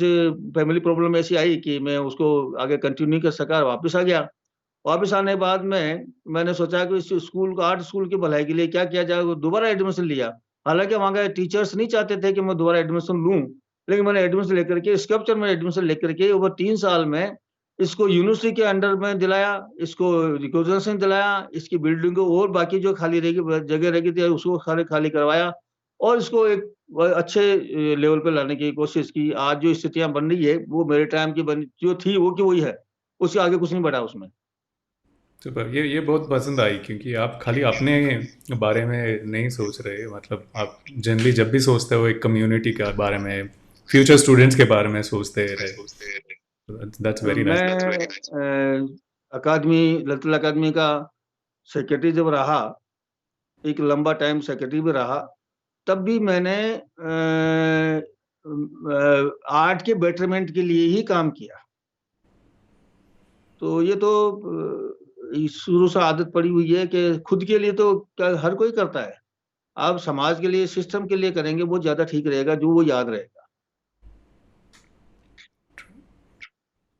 फैमिली प्रॉब्लम ऐसी आई कि मैं उसको आगे कंटिन्यू नहीं कर सका, वापस आ गया। वापस आने के बाद में मैंने सोचा कि इस स्कूल को, आर्ट स्कूल की भलाई के लिए क्या किया जाए, वो दोबारा एडमिशन लिया। हालांकि वहाँ के टीचर्स नहीं चाहते थे कि मैं दोबारा एडमिशन लूँ, लेकिन मैंने एडमिशन लेकर के, स्कल्पचर में एडमिशन लेकर के ओवर 3 साल में इसको यूनिवर्सिटी के अंडर में दिलाया, इसको रिकॉग्निशन दिलाया, इसकी बिल्डिंग को और बाकी जो खाली रहेगी जगह रहेगी थी उसको खाली खाली करवाया, और इसको एक अच्छे लेवल पे लाने की कोशिश की। आज जो स्थितियां बन रही है वो मेरे टाइम की बनी जो थी वो की वही है, उससे आगे कुछ नहीं बढ़ा उसमें। सुपर, ये बहुत पसंद आई, क्योंकि आप खाली अपने बारे में नहीं सोच रहे, मतलब आप जनरली जब भी सोचते हो एक कम्युनिटी के बारे में, फ्यूचर स्टूडेंट्स के बारे में सोचते रहे। दैट्स वेरी मैं नाइस। अकादमी, ललित अकादमी का सेक्रेटरी जब रहा, एक लंबा टाइम सेक्रेटरी भी रहा, तब भी मैंने आर्ट के बेटरमेंट के लिए ही काम किया। तो ये तो शुरू से आदत पड़ी हुई है कि खुद के लिए तो हर कोई करता है। आप समाज के लिए, सिस्टम के लिए करेंगे वो ज्यादा ठीक रहेगा, जो वो याद रहेगा।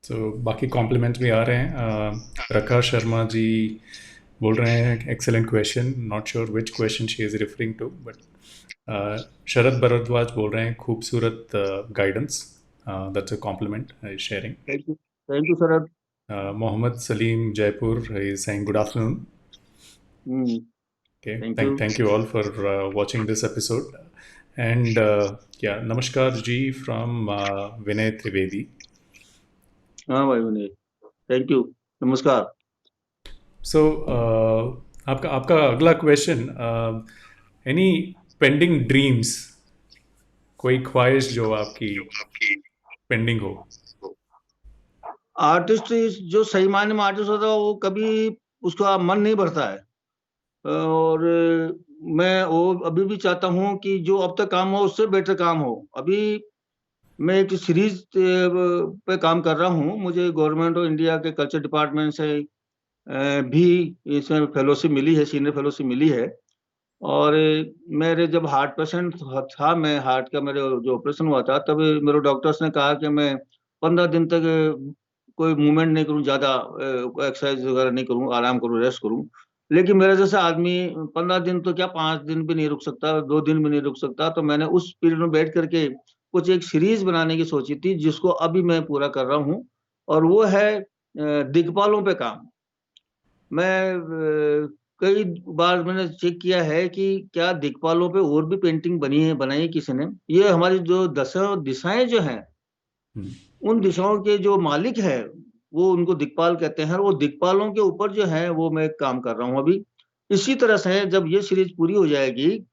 तो बाकी कॉम्प्लीमेंट्स भी आ रहे हैं। प्रकाश शर्मा जी बोल रहे हैं excellent question, not sure which question she is referring to, but Sharad Bhardwaj बोल रहे हैं खूबसूरत guidance, that's a compliment sharing. Thank you sir. Mohammad Salim Jaipur is saying good afternoon. Okay, thank you. thank you all for watching this episode. And yeah, Namaskar Ji from Vinay Trivedi. हाँ भाई विनय, thank you, नमस्कार। So आपका आपका अगला question, any pending dreams, कोई ख्वाहिश जो आपकी पेंडिंग हो? आर्टिस्ट जो सही मायने में आर्टिस्ट होता है वो कभी उसका मन नहीं भरता है। और मैं वो अभी भी चाहता हूँ कि जो अब तक काम हो उससे बेटर काम हो। अभी मैं एक सीरीज पे काम कर रहा हूँ। मुझे गवर्नमेंट ऑफ इंडिया के कल्चर डिपार्टमेंट से भी इसमें फेलोशिप मिली है, सीनियर फेलोशिप मिली है। और मेरे जब हार्ट पेशेंट था, मैं हार्ट का मेरे जो ऑपरेशन हुआ था, तब मेरे डॉक्टर्स ने कहा कि मैं 15 दिन तक कोई मूवमेंट नहीं करूं, ज्यादा एक्सरसाइज वगैरह नहीं करूं, आराम करूं, रेस्ट करूं। लेकिन मेरा जैसा आदमी 15 दिन तो क्या, 5 दिन भी नहीं रुक सकता, 2 दिन भी नहीं रुक सकता। तो मैंने उस पीरियड में बैठ करके कुछ एक सीरीज बनाने की सोची थी, जिसको अभी मैं पूरा कर रहा हूँ। और वो है दिग्पालों पे काम। मैं कई बार मैंने चेक किया है कि क्या दिक्पालों पे और भी पेंटिंग बनी है, बनाई है किसी ने। ये हमारी जो दसों दिशाएं जो हैं, हम्म, उन दिशाओं के जो मालिक है वो उनको दिक्पाल कहते हैं। और वो दिक्पालों के ऊपर जो है वो मैं काम कर रहा हूँ अभी। इसी तरह से जब ये सीरीज पूरी हो जाएगी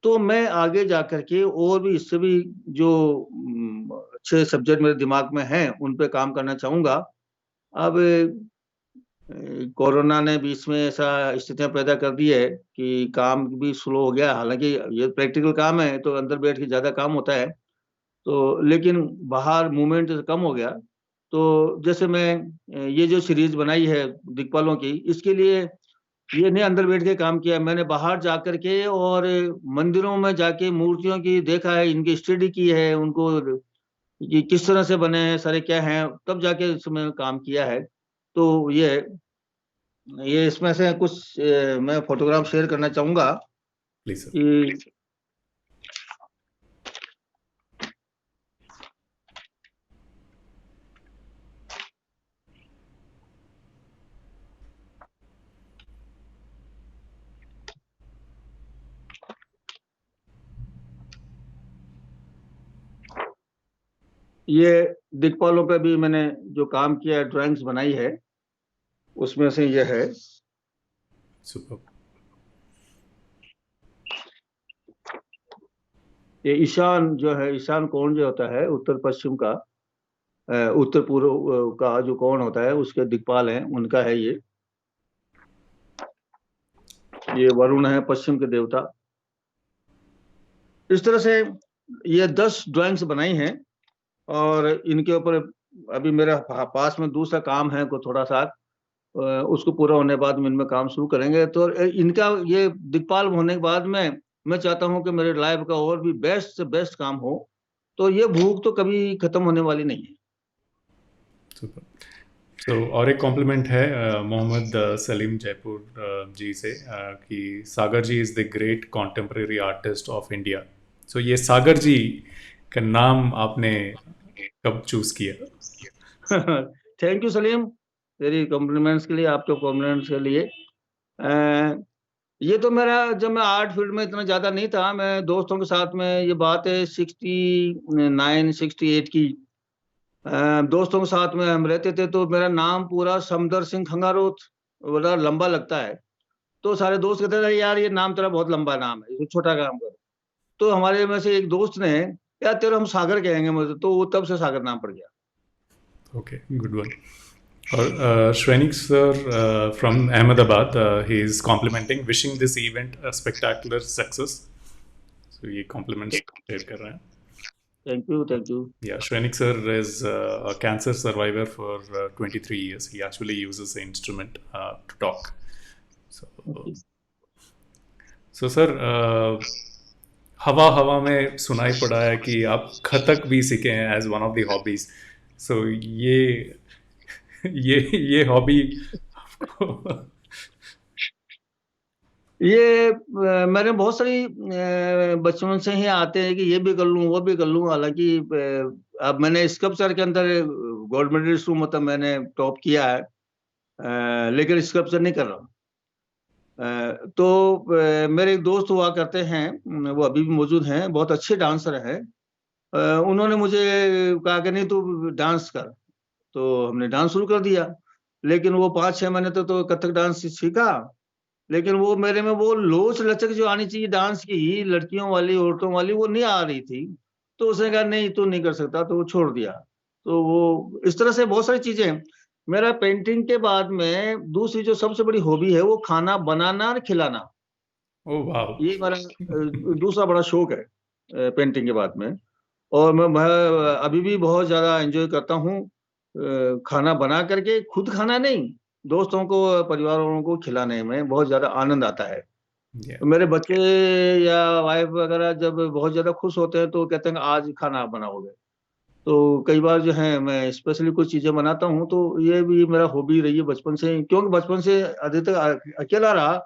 तो मैं आगे जा करके और भी इससे भी जो अच्छे सब्जेक्ट मेरे दिमाग में हैं उन पे काम करना चाहूंगा। अब कोरोना ने बीच में ऐसा स्थितियां पैदा कर दी है कि काम भी स्लो हो गया। हालांकि ये प्रैक्टिकल काम है तो अंदर बैठ के ज्यादा काम होता है, तो लेकिन बाहर मूवमेंट कम हो गया। तो जैसे मैं ये जो सीरीज बनाई है दिक्पालों की, इसके लिए ये नहीं अंदर बैठ के काम किया, मैंने बाहर जा करके और मंदिरों में जाके मूर्तियों की देखा है, इनकी स्टडी की है, उनको कि किस तरह से बने हैं, सारे क्या हैं, तब जाके इसमें काम किया है। तो ये इसमें से कुछ मैं फोटोग्राफ शेयर करना चाहूंगा प्लीज सर। कि ये दिक्पालों पे भी मैंने जो काम किया है, ड्राइंग्स बनाई है, उसमें से ये है। सुपर। ये ईशान जो है, ईशान कोण जो होता है उत्तर पश्चिम का, उत्तर पूर्व का जो कोण होता है उसके दिक्पाल हैं, उनका है ये। ये वरुण है, पश्चिम के देवता। इस तरह से ये 10 ड्राइंग्स बनाई हैं। और इनके ऊपर अभी मेरा पास में दूसरा काम है को थोड़ा सा, उसको पूरा होने के बाद में इनमें काम शुरू करेंगे। तो इनका ये दिक्पाल होने के बाद में मैं चाहता हूं कि मेरे लाइफ का और भी बेस्ट से बेस्ट काम हो। तो ये भूख तो कभी खत्म होने वाली नहीं है। सुपर। तो और एक कॉम्प्लीमेंट है मोहम्मद सलीम जयपुर जी से, कि Sagar ji is the great contemporary artist of India. So ये सागर जी का नाम आपने कब चूज़ किया? थैंक यू सलीम, तेरी कॉम्प्लीमेंट्स के लिए, आपके कॉम्प्लीमेंट्स के लिए। ये तो मेरा, जब मैं आर्ट फील्ड में इतना ज्यादा नहीं था, मैं दोस्तों के साथ में, ये बात है 69 68 की, दोस्तों के साथ में हम रहते थे। तो मेरा नाम पूरा समदर सिंह खंगारोत, बड़ा लंबा लगता है। तो सारे दोस्त कहते थे यार ये नाम तेरा बहुत लंबा नाम है, इसको छोटा काम कर। तो हमारे में से एक दोस्त ने, यार तेरा हम सागर कहेंगे मुझे, तो वो तब से सागर नाम पड़ गया। Okay, good one. और Shrenik sir from Ahmedabad, he is complimenting, wishing this event a spectacular success. So ये कॉम्प्लीमेंट्स शेयर कर रहे हैं। Thank you, thank you. Yeah, Shrenik sir is a cancer survivor for 23 years. He actually uses the instrument to talk. So, so sir, हवा हवा में सुनाई पड़ा है कि आप कथक भी सीखे हैं as one of the hobbies. So ये हॉबी आपको ये मेरे बहुत सारी बचपन से ही आते हैं कि ये भी कर लूं, वो भी कर लूं। हालांकि अब मैंने स्कल्पचर के अंदर गोल्ड मेडलिस्ट हूं, मतलब मैंने टॉप किया है, लेकिन स्कल्पचर नहीं कर रहा हूं। तो मेरे एक दोस्त हुआ करते हैं, वो अभी भी मौजूद हैं, बहुत अच्छे डांसर हैं। उन्होंने मुझे कहा कि नहीं, तू डांस कर। तो हमने डांस शुरू कर दिया। लेकिन वो 5-6 महीने तक तो कथक डांस सीखा। लेकिन वो मेरे में वो लोच लचक जो आनी चाहिए डांस की, लड़कियों वाली, औरतों वाली, वो नहीं आ रही थी। तो उसने कहा नहीं, तू नहीं कर सकता, तो वो छोड़ दिया। तो वो इस तरह से बहुत सारी चीजें हैं। मेरा पेंटिंग के बाद में दूसरी जो सबसे बड़ी हॉबी है, वो खाना बनाना और खिलाना। ओह वाह। ये मेरा दूसरा बड़ा शौक है पेंटिंग के बाद में। और मैं अभी भी बहुत ज्यादा एंजॉय करता हूँ खाना बना करके, खुद खाना नहीं, दोस्तों को, परिवार वालों को खिलाने में बहुत ज्यादा आनंद आता है। या तो मेरे बच्चे या वाइफ वगैरह जब बहुत ज्यादा खुश होते हैं तो कहते हैं आज खाना आप बनाओगे। तो कई बार जो है मैं स्पेशली कुछ चीजें बनाता हूँ। तो ये भी मेरा हॉबी रही है बचपन से, क्योंकि बचपन से अधिकतर अकेला रहा,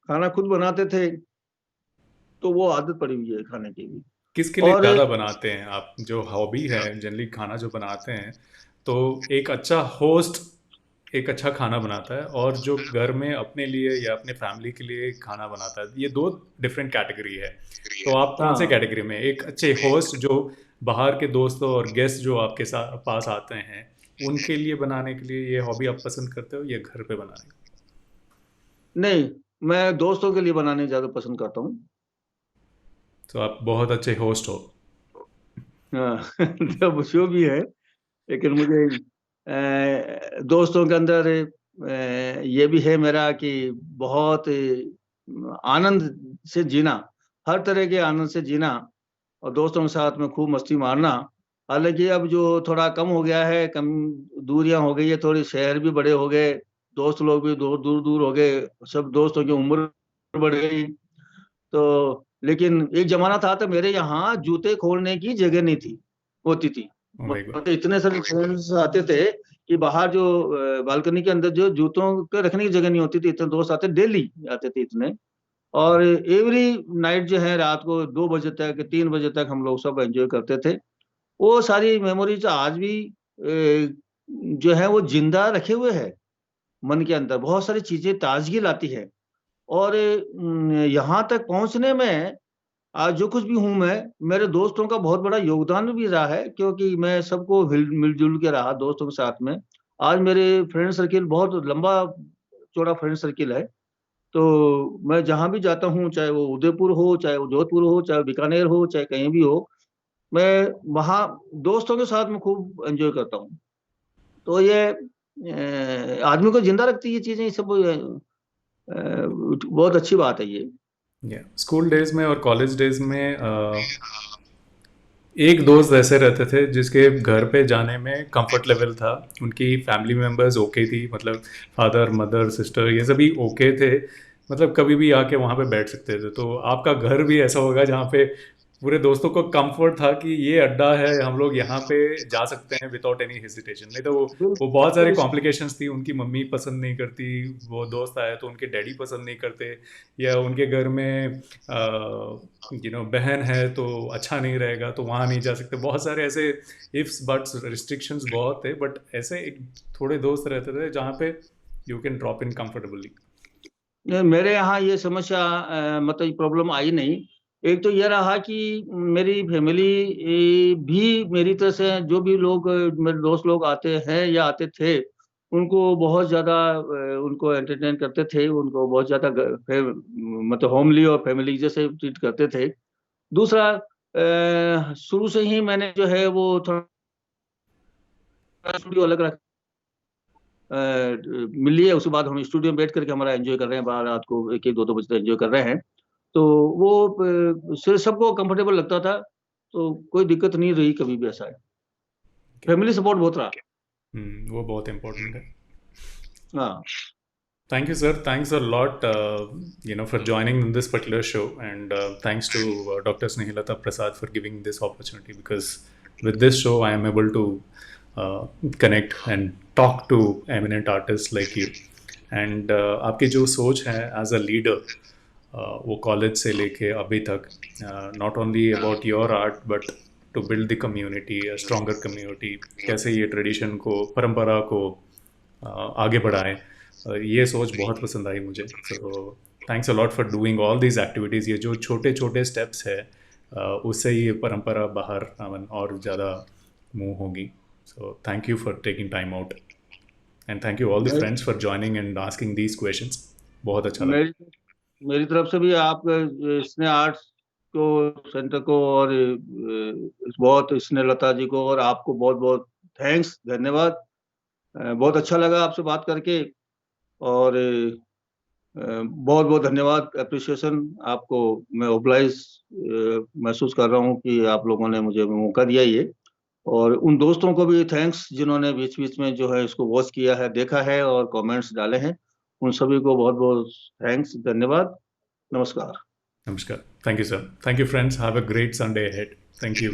खाना खुद बनाते थे, तो वो आदत पड़ी हुई है खाने की भी। किसके लिए और ज़्यादा बनाते हैं आप? जो हॉबी है जनरली खाना जो बनाते हैं, तो एक अच्छा होस्ट एक अच्छा खाना बनाता है, और जो घर में अपने लिए या अपने फैमिली के लिए खाना बनाता है, ये दो डिफरेंट कैटेगरी है। तो आप कौन से हाँ, कैटेगरी में? एक अच्छे होस्ट जो बाहर के दोस्तों और गेस्ट जो आपके साथ पास आते हैं, उनके लिए बनाने के लिए ये हॉबी आप पसंद करते हो या घर पे बनाने? नहीं, मैं दोस्तों के लिए बनाने ज्यादा पसंद करता हूँ। तो आप बहुत अच्छे होस्ट हो। हाँ तो जो भी है, लेकिन मुझे दोस्तों के अंदर ये भी है मेरा कि बहुत आनंद से जीना, हर तरह के आनंद से जीना, और दोस्तों के साथ में खूब मस्ती मारना। हालांकि अब जो थोड़ा कम हो गया है, कम दूरियां हो गई है, थोड़ी शहर भी बड़े हो गए, दोस्त लोग भी दूर दूर दूर हो गए, सब दोस्तों की उम्र बढ़ गई। तो लेकिन एक जमाना था तो मेरे यहाँ जूते खोलने की जगह नहीं थी, होती थी। Oh my God. मतलब इतने सारे फ्रेंड्स आते थे कि बाहर जो बालकनी के अंदर जो जूतों के रखने की जगह नहीं होती थी, इतने दोस्त आते, डेली आते थे इतने। और एवरी नाइट जो है, रात को 2 बजे तक, 3 बजे तक हम लोग सब एंजॉय करते थे। वो सारी मेमोरीज आज भी जो है वो जिंदा रखे हुए है मन के अंदर, बहुत सारी चीजें ताजगी लाती है। और यहाँ तक पहुंचने में आज जो कुछ भी हूं मैं, मेरे दोस्तों का बहुत बड़ा योगदान भी रहा है, क्योंकि मैं सबको मिलजुल के रहा दोस्तों के साथ में। आज मेरे फ्रेंड सर्किल बहुत लंबा चौड़ा फ्रेंड सर्किल है। तो मैं जहां भी जाता हूँ, चाहे वो उदयपुर हो, चाहे वो जोधपुर हो, चाहे बीकानेर हो, चाहे कहीं भी हो, मैं वहाँ दोस्तों के साथ में खूब एंजॉय करता हूँ। तो ये आदमी को जिंदा रखती है ये चीजें, ये सब बहुत अच्छी बात है ये। या स्कूल डेज में और कॉलेज डेज में एक दोस्त ऐसे रहते थे जिसके घर पे जाने में कंफर्ट लेवल था, उनकी फैमिली मेम्बर्स ओके थी, मतलब फादर मदर सिस्टर ये सभी ओके थे, मतलब कभी भी आके वहाँ पे बैठ सकते थे। तो आपका घर भी ऐसा होगा जहाँ पे पूरे दोस्तों को कंफर्ट था कि ये अड्डा है, हम लोग यहाँ पे जा सकते हैं विदाउट एनी हेजिटेशन। नहीं तो वो बहुत सारे बिल्कुल। कॉम्प्लिकेशंस थी, उनकी मम्मी पसंद नहीं करती, वो दोस्त आया तो उनके डैडी पसंद नहीं करते, या उनके घर में बहन है तो अच्छा नहीं रहेगा तो वहाँ नहीं जा सकते, बहुत सारे ऐसे इफ्स बट्स रिस्ट्रिक्शंस बहुत थे, बट ऐसे एक थोड़े दोस्त रहते थे जहाँ पे you can drop in comfortably. मेरे यहाँ ये समस्या मतलब प्रॉब्लम आई नहीं। एक तो ये रहा कि मेरी फैमिली भी मेरी तरह से, जो भी लोग मेरे दोस्त लोग आते हैं या आते थे, उनको बहुत ज्यादा उनको एंटरटेन करते थे, उनको बहुत ज्यादा मतलब होमली और फैमिली जैसे ट्रीट करते थे। दूसरा, शुरू से ही मैंने जो है वो थोड़ा स्टूडियो अलग रखा, मिली है, उसके बाद हम स्टूडियो में बैठ करके हमारा एंजॉय कर रहे हैं, बाहर रात को 1-1 2-2 बजे तक एंजॉय कर रहे हैं। तो वो सिर्फ सबको कंफर्टेबल लगता था, तो कोई दिक्कत नहीं रही कभी भी ऐसा है। फैमिली सपोर्ट बहुत रहा। वो बहुत इंपॉर्टेंट है। हाँ। Thank you, sir. Thanks a lot, for joining in this particular show, and thanks to Dr. Snehilata Prasad for giving this opportunity. Because with this show, I am able to connect and talk to eminent artists like you. And आपकी जो सोच है as a leader, वो college से लेके अभी तक, not only about your art but to build the community, a stronger community, कैसे ये ट्रेडिशन को, परंपरा को आगे बढ़ाएं, ये सोच बहुत पसंद आई मुझे। So thanks a lot for doing all these activities. ये जो छोटे छोटे स्टेप्स है उससे ये परंपरा बाहर और ज़्यादा मूव होगी। So thank you for taking time out and thank you all the मैं friends for joining and asking these questions. बहुत अच्छा लगा। मेरी मेरी तरफ से भी आप स्नेह आर्ट्स को सेंटर को और बहुत स्नेहलता जी को और आपको बहुत बहुत थैंक्स, धन्यवाद। बहुत अच्छा लगा आपसे बात करके और बहुत बहुत धन्यवाद, अप्रिसिएशन आपको। मैं ओब्लाइज महसूस कर रहा हूँ कि आप लोगों ने मुझे मौका दिया ये, और उन दोस्तों को भी थैंक्स जिन्होंने बीच बीच में जो है इसको वॉच किया है, देखा है और कमेंट्स डाले हैं। उन सभी को बहुत बहुत थैंक्स, धन्यवाद, नमस्कार। नमस्कार। Thank you sir. Thank you friends. Have a great Sunday ahead. Thank you.